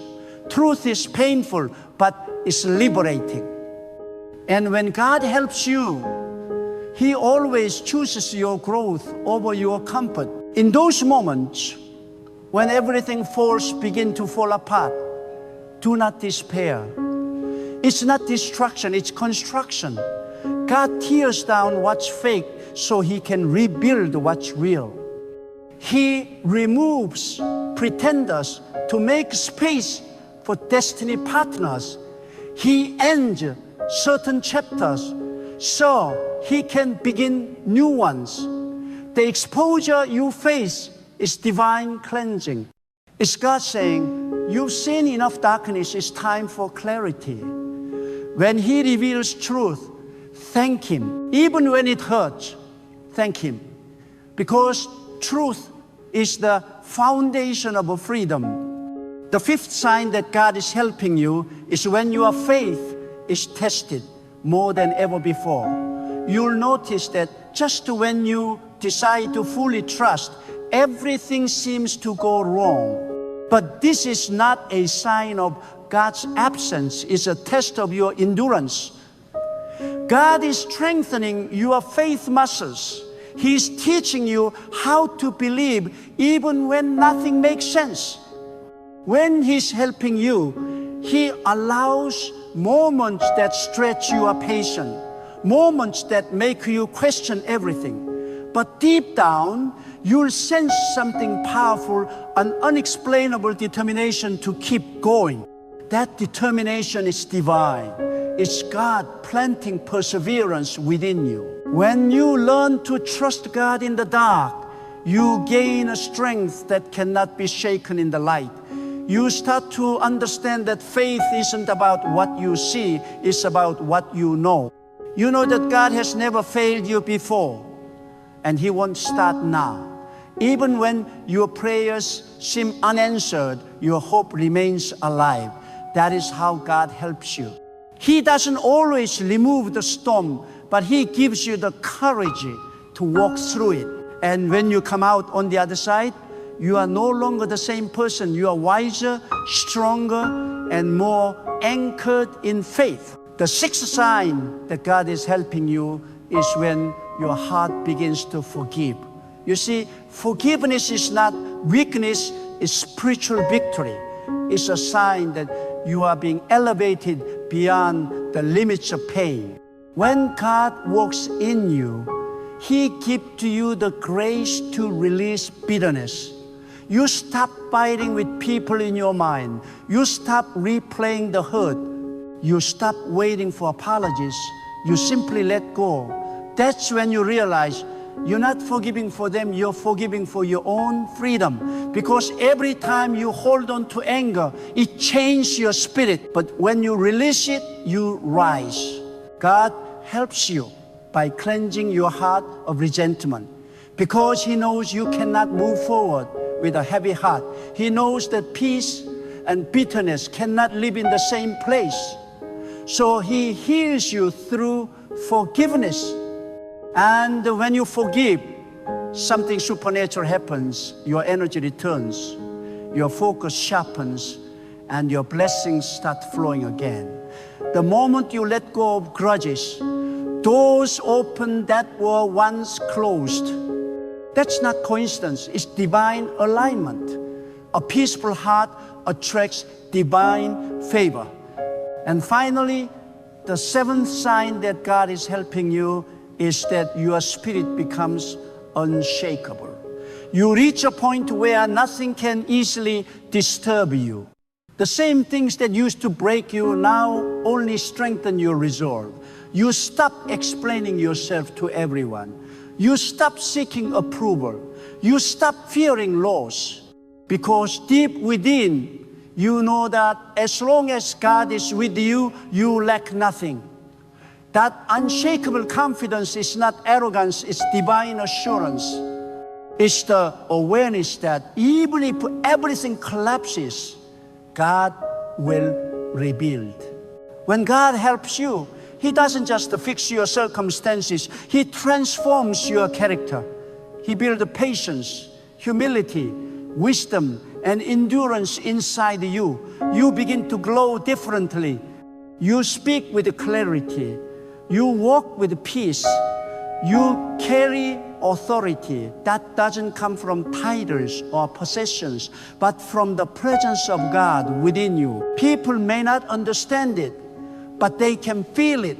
Truth is painful, but it's liberating. And when God helps you, He always chooses your growth over your comfort. In those moments, when everything begins to fall apart, do not despair. It's not destruction, it's construction. God tears down what's fake so He can rebuild what's real. He removes pretenders to make space for destiny partners. He ends certain chapters so He can begin new ones. The exposure you face is divine cleansing. It's God saying, you've seen enough darkness, it's time for clarity. When He reveals truth, thank Him. Even when it hurts, thank Him. Because truth is the foundation of freedom. The fifth sign that God is helping you is when your faith is tested more than ever before. You'll notice that just when you decide to fully trust, everything seems to go wrong. But this is not a sign of God's absence. It's a test of your endurance. God is strengthening your faith muscles. He's teaching you how to believe even when nothing makes sense. When He's helping you, He allows moments that stretch your patience, moments that make you question everything. But deep down, you'll sense something powerful, an unexplainable determination to keep going. That determination is divine. It's God planting perseverance within you. When you learn to trust God in the dark, you gain a strength that cannot be shaken in the light. You start to understand that faith isn't about what you see, it's about what you know. You know that God has never failed you before, and He won't start now. Even when your prayers seem unanswered, your hope remains alive. That is how God helps you. He doesn't always remove the storm, but He gives you the courage to walk through it. And when you come out on the other side, you are no longer the same person. You are wiser, stronger, and more anchored in faith. The sixth sign that God is helping you is when your heart begins to forgive. You see, forgiveness is not weakness, it's spiritual victory. It's a sign that you are being elevated beyond the limits of pain. When God works in you, He gives to you the grace to release bitterness. You stop fighting with people in your mind. You stop replaying the hurt. You stop waiting for apologies. You simply let go. That's when you realize you're not forgiving for them, you're forgiving for your own freedom. Because every time you hold on to anger, it changes your spirit. But when you release it, you rise. God helps you by cleansing your heart of resentment. Because He knows you cannot move forward with a heavy heart. He knows that peace and bitterness cannot live in the same place. So He heals you through forgiveness. And when you forgive, something supernatural happens. Your energy returns, your focus sharpens, and your blessings start flowing again. The moment you let go of grudges, doors open that were once closed. That's not coincidence, it's divine alignment. A peaceful heart attracts divine favor. And finally, the seventh sign that God is helping you is that your spirit becomes unshakable. You reach a point where nothing can easily disturb you. The same things that used to break you now only strengthen your resolve. You stop explaining yourself to everyone. You stop seeking approval. You stop fearing loss. Because deep within, you know that as long as God is with you, you lack nothing. That unshakable confidence is not arrogance, it's divine assurance. It's the awareness that even if everything collapses, God will rebuild. When God helps you, He doesn't just fix your circumstances, He transforms your character. He builds patience, humility, wisdom, and endurance inside you. You begin to glow differently. You speak with clarity. You walk with peace. You carry authority that doesn't come from titles or possessions, but from the presence of God within you. People may not understand it, but they can feel it.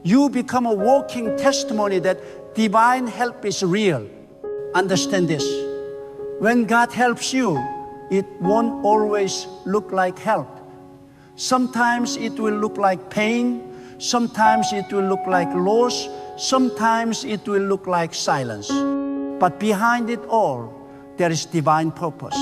You become a walking testimony that divine help is real. Understand this. When God helps you, it won't always look like help. Sometimes it will look like pain. Sometimes it will look like loss. Sometimes it will look like silence. But behind it all, there is divine purpose.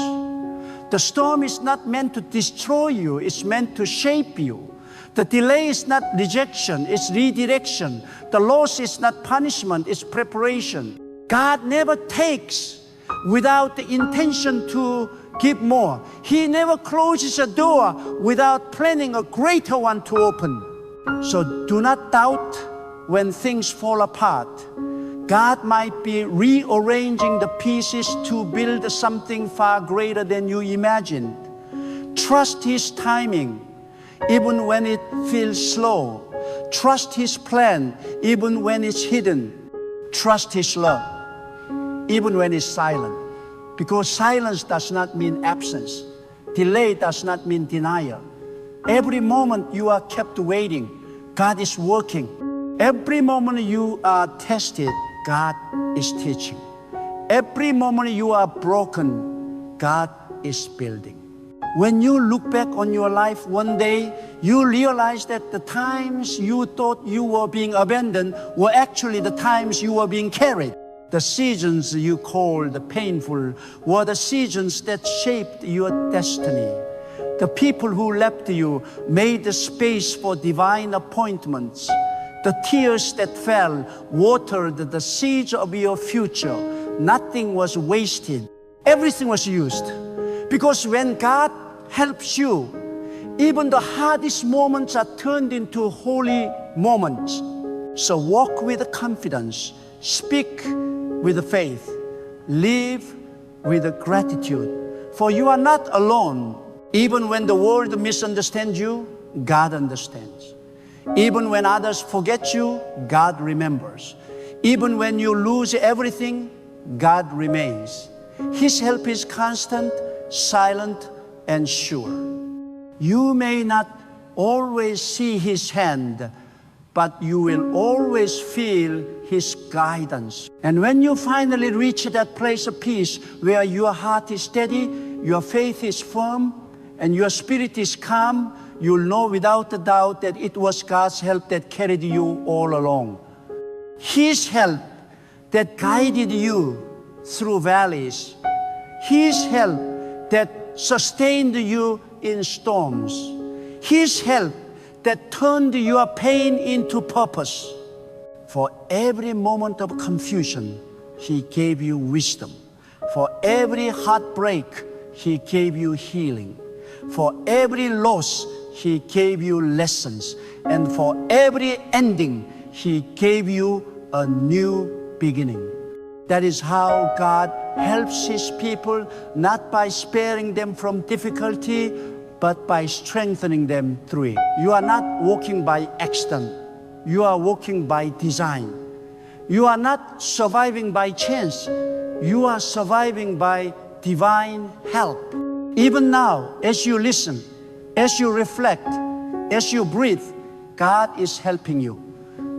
The storm is not meant to destroy you, it's meant to shape you. The delay is not rejection, it's redirection. The loss is not punishment, it's preparation. God never takes without the intention to give more. He never closes a door without planning a greater one to open. So do not doubt when things fall apart. God might be rearranging the pieces to build something far greater than you imagined. Trust His timing, even when it feels slow. Trust His plan, even when it's hidden. Trust His love, even when it's silent. Because silence does not mean absence. Delay does not mean denial. Every moment you are kept waiting, God is working. Every moment you are tested, God is teaching. Every moment you are broken, God is building. When you look back on your life one day, you realize that the times you thought you were being abandoned were actually the times you were being carried. The seasons you called painful were the seasons that shaped your destiny. The people who left you made the space for divine appointments. The tears that fell watered the seeds of your future. Nothing was wasted. Everything was used. Because when God helps you, even the hardest moments are turned into holy moments. So walk with confidence, speak with faith, live with gratitude. For you are not alone. Even when the world misunderstands you, God understands. Even when others forget you, God remembers. Even when you lose everything, God remains. His help is constant, silent, and sure. You may not always see His hand, but you will always feel His guidance. And when you finally reach that place of peace where your heart is steady, your faith is firm, and your spirit is calm, you'll know without a doubt that it was God's help that carried you all along. His help that guided you through valleys. His help that sustained you in storms. His help that turned your pain into purpose. For every moment of confusion, He gave you wisdom. For every heartbreak, He gave you healing. For every loss, He gave you lessons. And for every ending, He gave you a new beginning. That is how God helps His people, not by sparing them from difficulty, but by strengthening them through it. You are not walking by accident. You are walking by design. You are not surviving by chance. You are surviving by divine help. Even now, as you listen, as you reflect, as you breathe, God is helping you,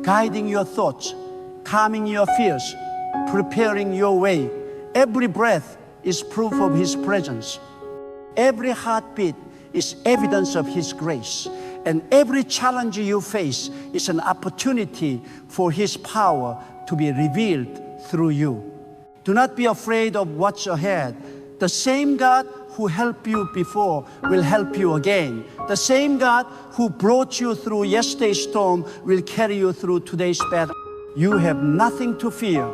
guiding your thoughts, calming your fears, preparing your way. Every breath is proof of His presence. Every heartbeat is evidence of His grace. And every challenge you face is an opportunity for His power to be revealed through you. Do not be afraid of what's ahead. The same God who helped you before will help you again. The same God who brought you through yesterday's storm will carry you through today's battle. You have nothing to fear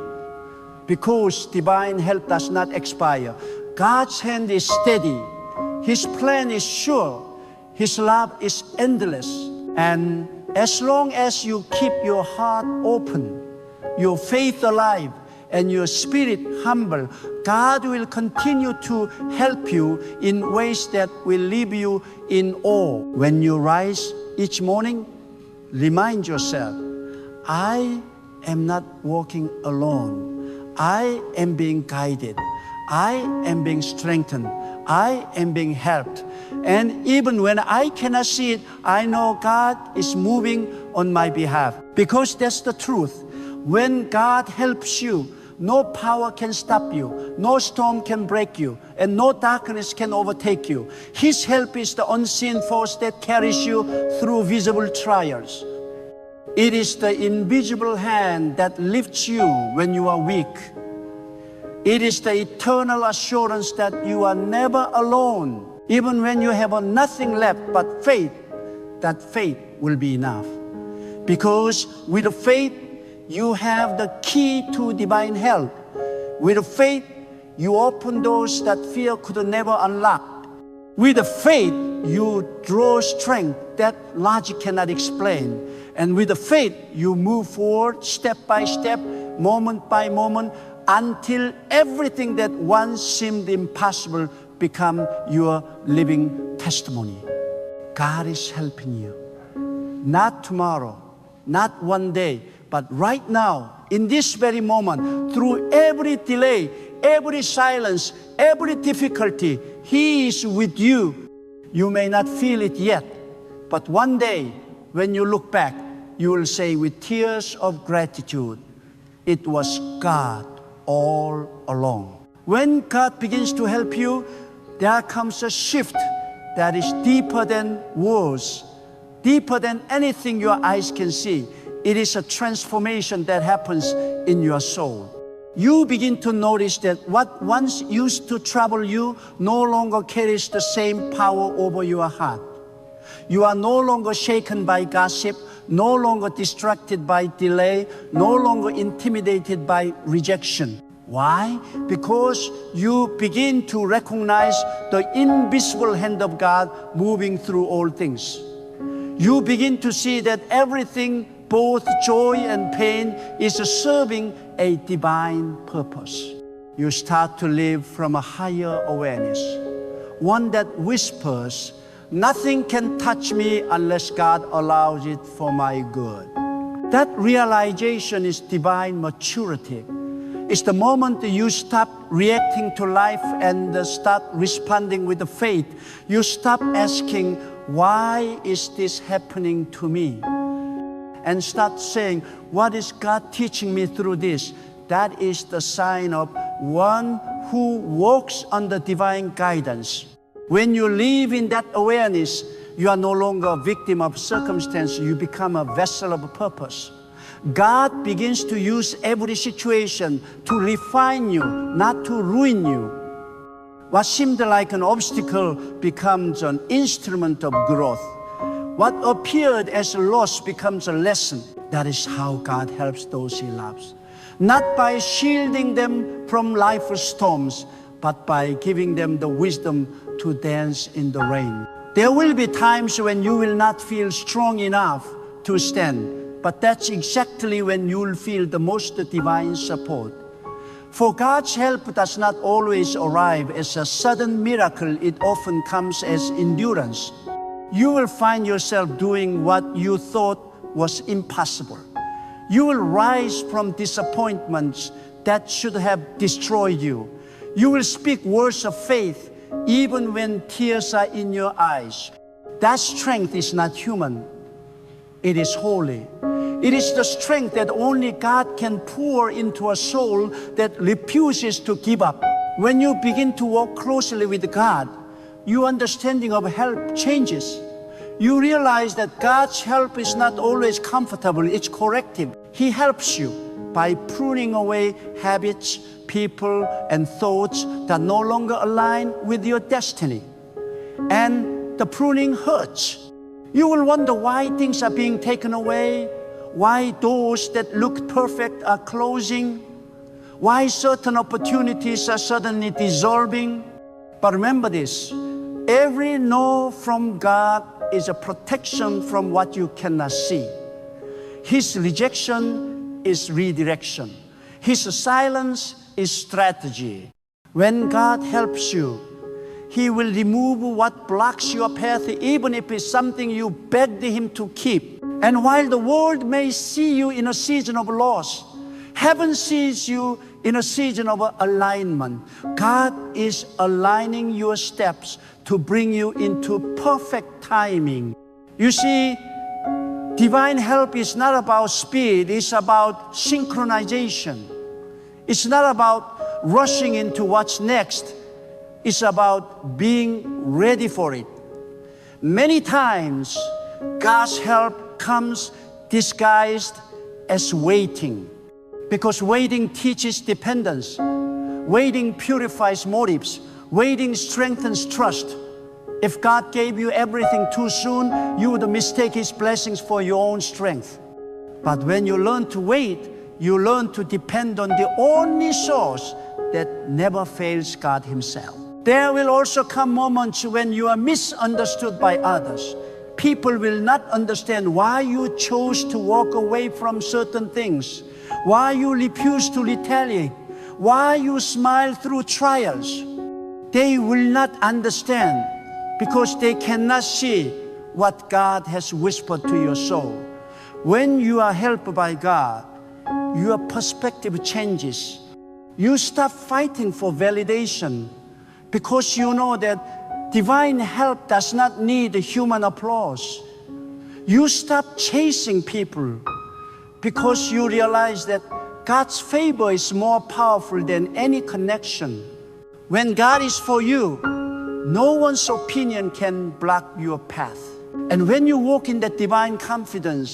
because divine help does not expire. God's hand is steady. His plan is sure. His love is endless. And as long as you keep your heart open, your faith alive, and your spirit humble, God will continue to help you in ways that will leave you in awe. When you rise each morning, remind yourself, I am not walking alone. I am being guided. I am being strengthened. I am being helped. And even when I cannot see it, I know God is moving on my behalf. Because that's the truth. When God helps you, no power can stop you, no storm can break you, and no darkness can overtake you. His help is the unseen force that carries you through visible trials. It is the invisible hand that lifts you when you are weak. It is the eternal assurance that you are never alone, even when you have nothing left but faith, that faith will be enough. Because with faith, you have the key to divine help. With faith, you open doors that fear could never unlock. With faith, you draw strength that logic cannot explain. And with faith, you move forward step by step, moment by moment, until everything that once seemed impossible become your living testimony. God is helping you. Not tomorrow, not one day, but right now, in this very moment, through every delay, every silence, every difficulty, He is with you. You may not feel it yet, but one day, when you look back, you will say with tears of gratitude, it was God all along. When God begins to help you, there comes a shift that is deeper than words, deeper than anything your eyes can see. It is a transformation that happens in your soul. You begin to notice that what once used to trouble you no longer carries the same power over your heart. You are no longer shaken by gossip, no longer distracted by delay, no longer intimidated by rejection. Why? Because you begin to recognize the invisible hand of God moving through all things. You begin to see that everything, both joy and pain, is serving a divine purpose. You start to live from a higher awareness, one that whispers, "Nothing can touch me unless God allows it for my good." That realization is divine maturity. It's the moment you stop reacting to life and start responding with the faith. You stop asking, "Why is this happening to me?" and start saying, "What is God teaching me through this?" That is the sign of one who walks under divine guidance. When you live in that awareness, you are no longer a victim of circumstance. You become a vessel of purpose. God begins to use every situation to refine you, not to ruin you. What seemed like an obstacle becomes an instrument of growth. What appeared as a loss becomes a lesson. That is how God helps those He loves. Not by shielding them from life's storms, but by giving them the wisdom to dance in the rain. There will be times when you will not feel strong enough to stand, but that's exactly when you'll feel the most divine support. For God's help does not always arrive as a sudden miracle. It often comes as endurance. You will find yourself doing what you thought was impossible. You will rise from disappointments that should have destroyed you. You will speak words of faith even when tears are in your eyes. That strength is not human. It is holy. It is the strength that only God can pour into a soul that refuses to give up. When you begin to walk closely with God, your understanding of help changes. You realize that God's help is not always comfortable, it's corrective. He helps you by pruning away habits, people, and thoughts that no longer align with your destiny. And the pruning hurts. You will wonder why things are being taken away, why doors that looked perfect are closing, why certain opportunities are suddenly dissolving. But remember this, every no from God is a protection from what you cannot see. His rejection is redirection. His silence is strategy. When God helps you, He will remove what blocks your path, even if it's something you begged Him to keep. And while the world may see you in a season of loss, heaven sees you in a season of alignment. God is aligning your steps to bring you into perfect timing. You see, divine help is not about speed, it's about synchronization. It's not about rushing into what's next. It's about being ready for it. Many times, God's help comes disguised as waiting, because waiting teaches dependence. Waiting purifies motives. Waiting strengthens trust. If God gave you everything too soon, you would mistake His blessings for your own strength. But when you learn to wait, you learn to depend on the only source that never fails, God Himself. There will also come moments when you are misunderstood by others. People will not understand why you chose to walk away from certain things, why you refuse to retaliate, why you smile through trials. They will not understand because they cannot see what God has whispered to your soul. When you are helped by God, your perspective changes. You stop fighting for validation because you know that divine help does not need human applause. You stop chasing people because you realize that God's favor is more powerful than any connection. When God is for you, No one's opinion can block your path. And when you walk in that divine confidence,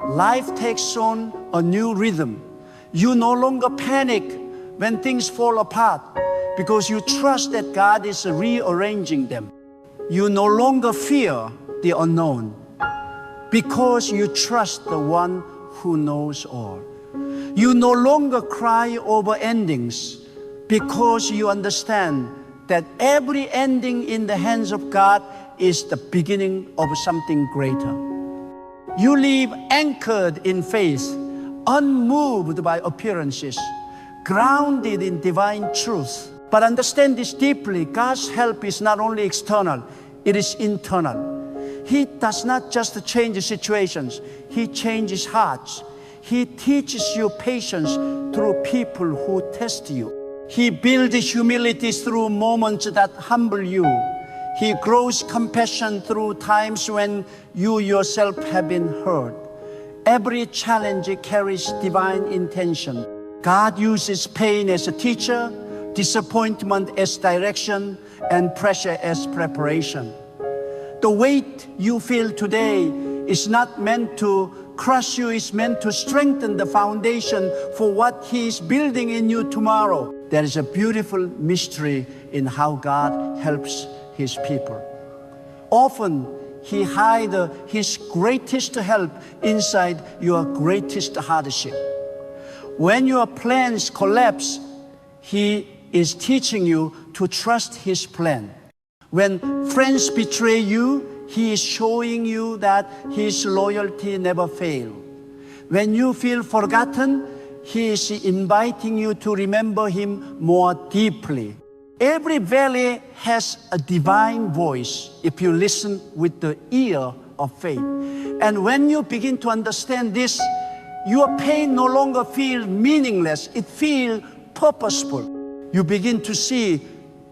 life takes on a new rhythm. You no longer panic when things fall apart because you trust that God is rearranging them. You no longer fear the unknown because you trust the one who knows all. You no longer cry over endings because you understand that every ending in the hands of God is the beginning of something greater. You live anchored in faith, unmoved by appearances, grounded in divine truth. But understand this deeply, God's help is not only external, it is internal. He does not just change situations, He changes hearts. He teaches you patience through people who test you. He builds humility through moments that humble you. He grows compassion through times when you yourself have been hurt. Every challenge carries divine intention. God uses pain as a teacher, disappointment as direction, and pressure as preparation. The weight you feel today is not meant to crush you, it's meant to strengthen the foundation for what He is building in you tomorrow. There is a beautiful mystery in how God helps His people. Often, He hides His greatest help inside your greatest hardship. When your plans collapse, He is teaching you to trust His plan. When friends betray you, He is showing you that His loyalty never fails. When you feel forgotten, He is inviting you to remember Him more deeply. Every valley has a divine voice if you listen with the ear of faith. And when you begin to understand this, your pain no longer feels meaningless, it feels purposeful. You begin to see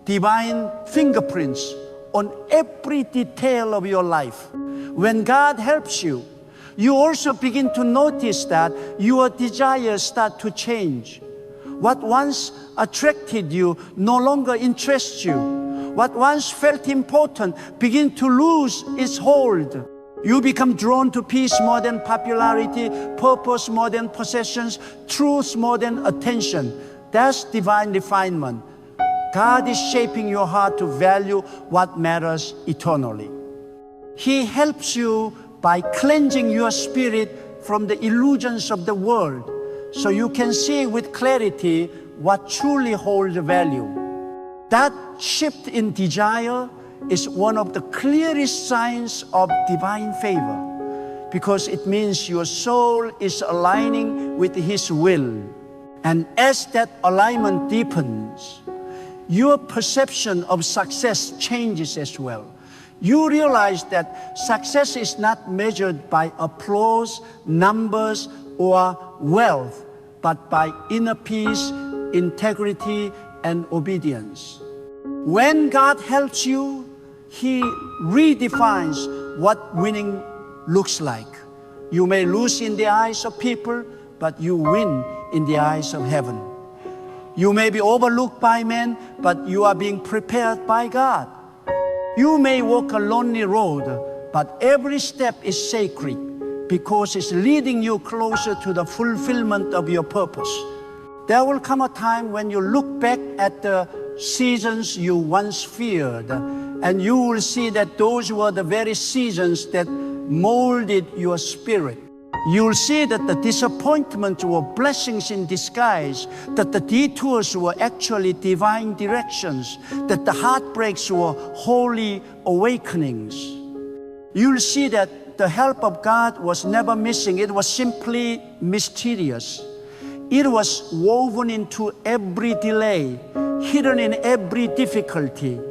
divine fingerprints on every detail of your life. When God helps you, you also begin to notice that your desires start to change. What once attracted you no longer interests you. What once felt important begins to lose its hold. You become drawn to peace more than popularity, purpose more than possessions, truth more than attention. That's divine refinement. God is shaping your heart to value what matters eternally. He helps you by cleansing your spirit from the illusions of the world so you can see with clarity what truly holds value. That shift in desire is one of the clearest signs of divine favor because it means your soul is aligning with His will. And as that alignment deepens, your perception of success changes as well. You realize that success is not measured by applause, numbers, or wealth, but by inner peace, integrity, and obedience. When God helps you, He redefines what winning looks like. You may lose in the eyes of people, but you win in the eyes of heaven. You may be overlooked by men, but you are being prepared by God. You may walk a lonely road, but every step is sacred because it's leading you closer to the fulfillment of your purpose. There will come a time when you look back at the seasons you once feared, and you will see that those were the very seasons that molded your spirit. You'll see that the disappointments were blessings in disguise, that the detours were actually divine directions, that the heartbreaks were holy awakenings. You'll see that the help of God was never missing. It was simply mysterious. It was woven into every delay, hidden in every difficulty,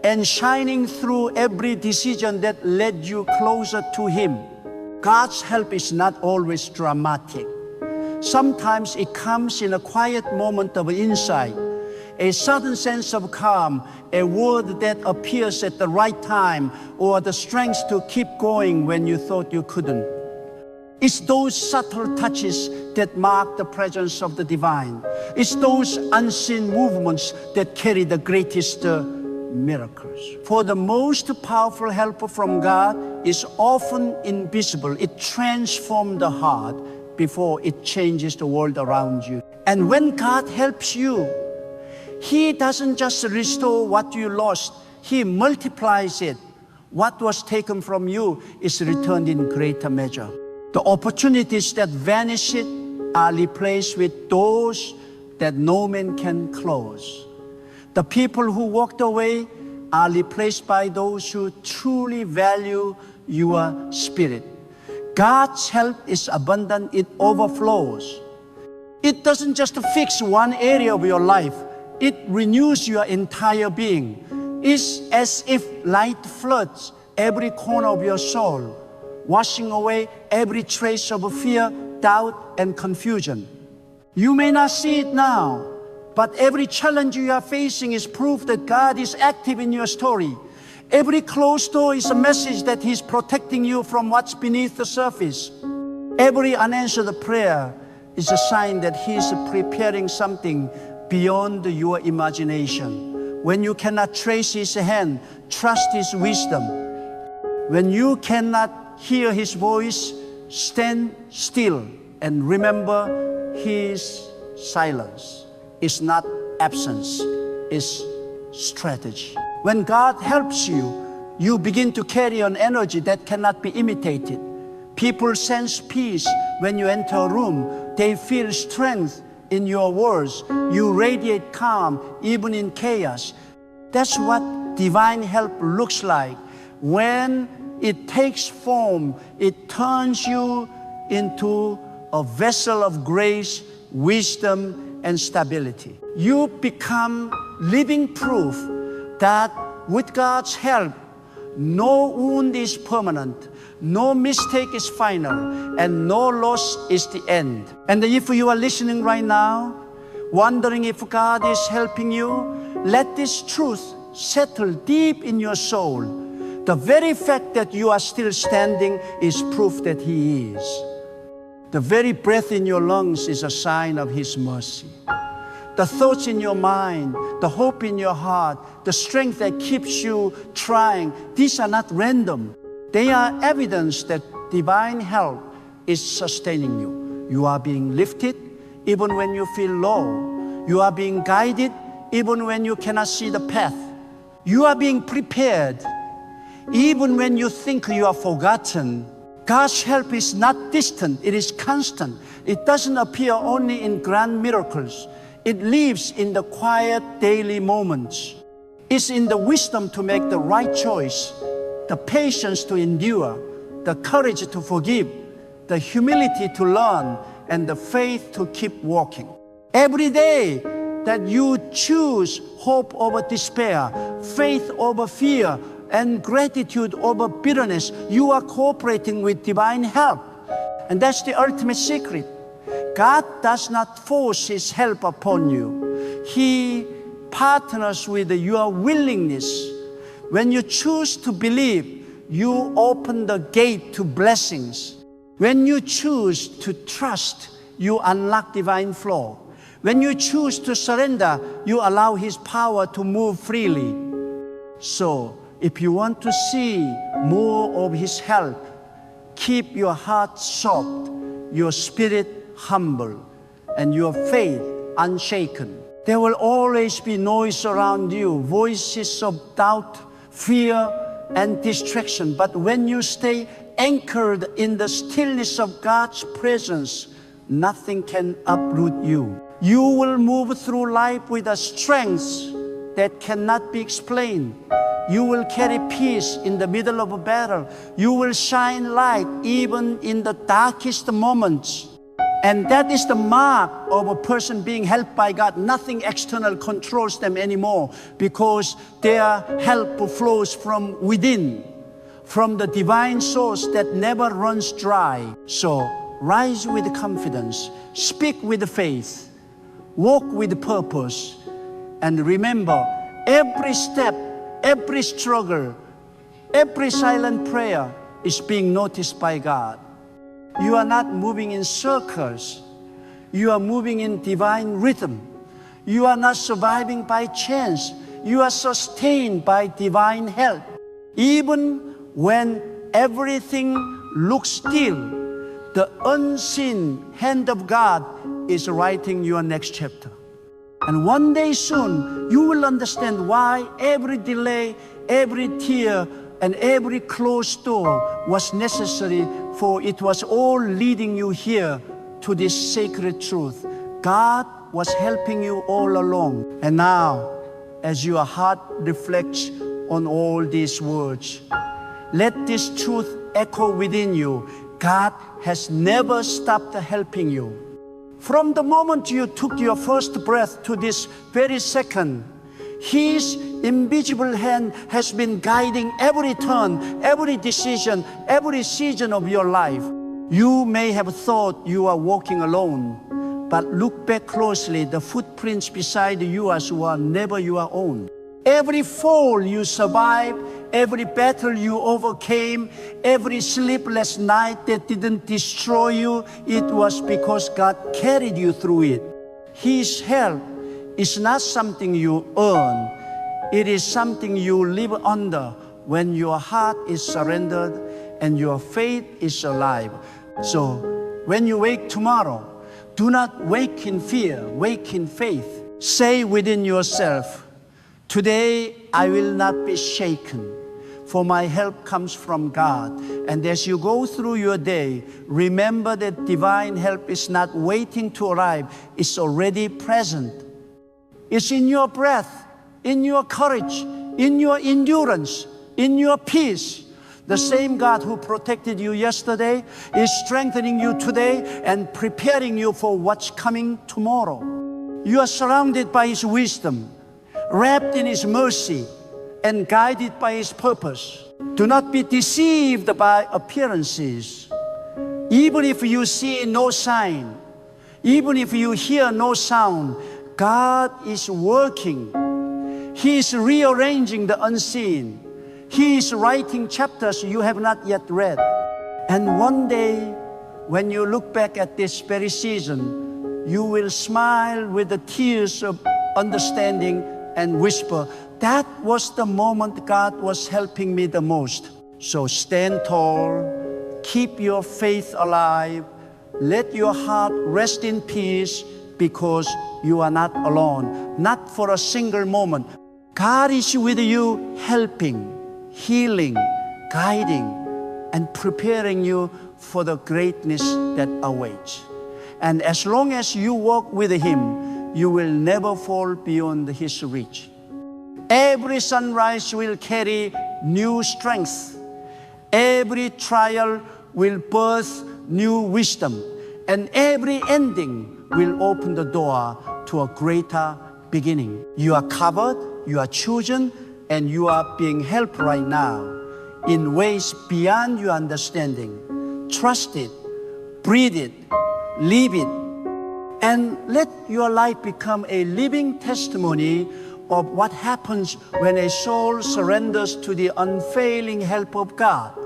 and shining through every decision that led you closer to Him. God's help is not always dramatic. Sometimes it comes in a quiet moment of insight, a sudden sense of calm, a word that appears at the right time, or the strength to keep going when you thought you couldn't. It's those subtle touches that mark the presence of the divine. It's those unseen movements that carry the greatest miracles. For the most powerful help from God is often invisible. It transforms the heart before it changes the world around you. And when God helps you, He doesn't just restore what you lost, He multiplies it. What was taken from you is returned in greater measure. The opportunities that vanished are replaced with doors that no man can close. The people who walked away are replaced by those who truly value your spirit. God's help is abundant, it overflows. It doesn't just fix one area of your life, it renews your entire being. It's as if light floods every corner of your soul, washing away every trace of fear, doubt, and confusion. You may not see it now, but every challenge you are facing is proof that God is active in your story. Every closed door is a message that He's protecting you from what's beneath the surface. Every unanswered prayer is a sign that He's preparing something beyond your imagination. When you cannot trace His hand, trust His wisdom. When you cannot hear His voice, stand still and remember His silence is not absence, it's strategy. When God helps you, you begin to carry an energy that cannot be imitated. People sense peace when you enter a room. They feel strength in your words. You radiate calm even in chaos. That's what divine help looks like. When it takes form, it turns you into a vessel of grace, wisdom, and stability. You become living proof that with God's help, no wound is permanent, no mistake is final, and no loss is the end. And if you are listening right now, wondering if God is helping you, let this truth settle deep in your soul. The very fact that you are still standing is proof that He is. The very breath in your lungs is a sign of His mercy. The thoughts in your mind, the hope in your heart, the strength that keeps you trying, these are not random. They are evidence that divine help is sustaining you. You are being lifted even when you feel low. You are being guided even when you cannot see the path. You are being prepared even when you think you are forgotten. God's help is not distant, it is constant. It doesn't appear only in grand miracles. It lives in the quiet daily moments. It's in the wisdom to make the right choice, the patience to endure, the courage to forgive, the humility to learn, and the faith to keep walking. Every day that you choose hope over despair, faith over fear, and gratitude over bitterness, you are cooperating with divine help. And that's the ultimate secret. God does not force His help upon you. He partners with your willingness. When you choose to believe, you open the gate to blessings. When you choose to trust, you unlock divine flow. When you choose to surrender, you allow His power to move freely. So, if you want to see more of His help, keep your heart soft, your spirit humble, and your faith unshaken. There will always be noise around you, voices of doubt, fear, and distraction. But when you stay anchored in the stillness of God's presence, nothing can uproot you. You will move through life with a strength that cannot be explained. You will carry peace in the middle of a battle. You will shine light even in the darkest moments. And that is the mark of a person being helped by God. Nothing external controls them anymore because their help flows from within, from the divine source that never runs dry. So rise with confidence, speak with faith, walk with purpose, and remember, every step, every struggle, every silent prayer is being noticed by God. You are not moving in circles. You are moving in divine rhythm. You are not surviving by chance. you are sustained by divine help. Even when everything looks still, the unseen hand of God is writing your next chapter. And one day soon, you will understand why every delay, every tear, and every closed door was necessary, for it was all leading you here to this sacred truth. God was helping you all along. And now, as your heart reflects on all these words, let this truth echo within you. God has never stopped helping you. From the moment you took your first breath to this very second, His invisible hand has been guiding every turn, every decision, every season of your life. You may have thought you are walking alone, but look back closely. The footprints beside yours were never your own. Every fall you survived, every battle you overcame, every sleepless night that didn't destroy you, it was because God carried you through it. His help is not something you earn. It is something you live under when your heart is surrendered and your faith is alive. So when you wake tomorrow, do not wake in fear, wake in faith. Say within yourself, today I will not be shaken, for my help comes from God. And as you go through your day, remember that divine help is not waiting to arrive, it's already present. It's in your breath, in your courage, in your endurance, in your peace. The same God who protected you yesterday is strengthening you today and preparing you for what's coming tomorrow. You are surrounded by His wisdom, wrapped in His mercy, and guided by His purpose. Do not be deceived by appearances. Even if you see no sign, even if you hear no sound, God is working. He is rearranging the unseen. He is writing chapters you have not yet read. And one day, when you look back at this very season, you will smile with the tears of understanding and whisper, that was the moment God was helping me the most. So stand tall, keep your faith alive, let your heart rest in peace, because you are not alone, not for a single moment. God is with you, helping, healing, guiding, and preparing you for the greatness that awaits. And as long as you walk with Him, you will never fall beyond His reach. Every sunrise will carry new strength. Every trial will birth new wisdom. And every ending will open the door to a greater beginning. You are covered, you are chosen, and you are being helped right now in ways beyond your understanding. Trust it, breathe it, live it, and let your life become a living testimony of what happens when a soul surrenders to the unfailing help of God.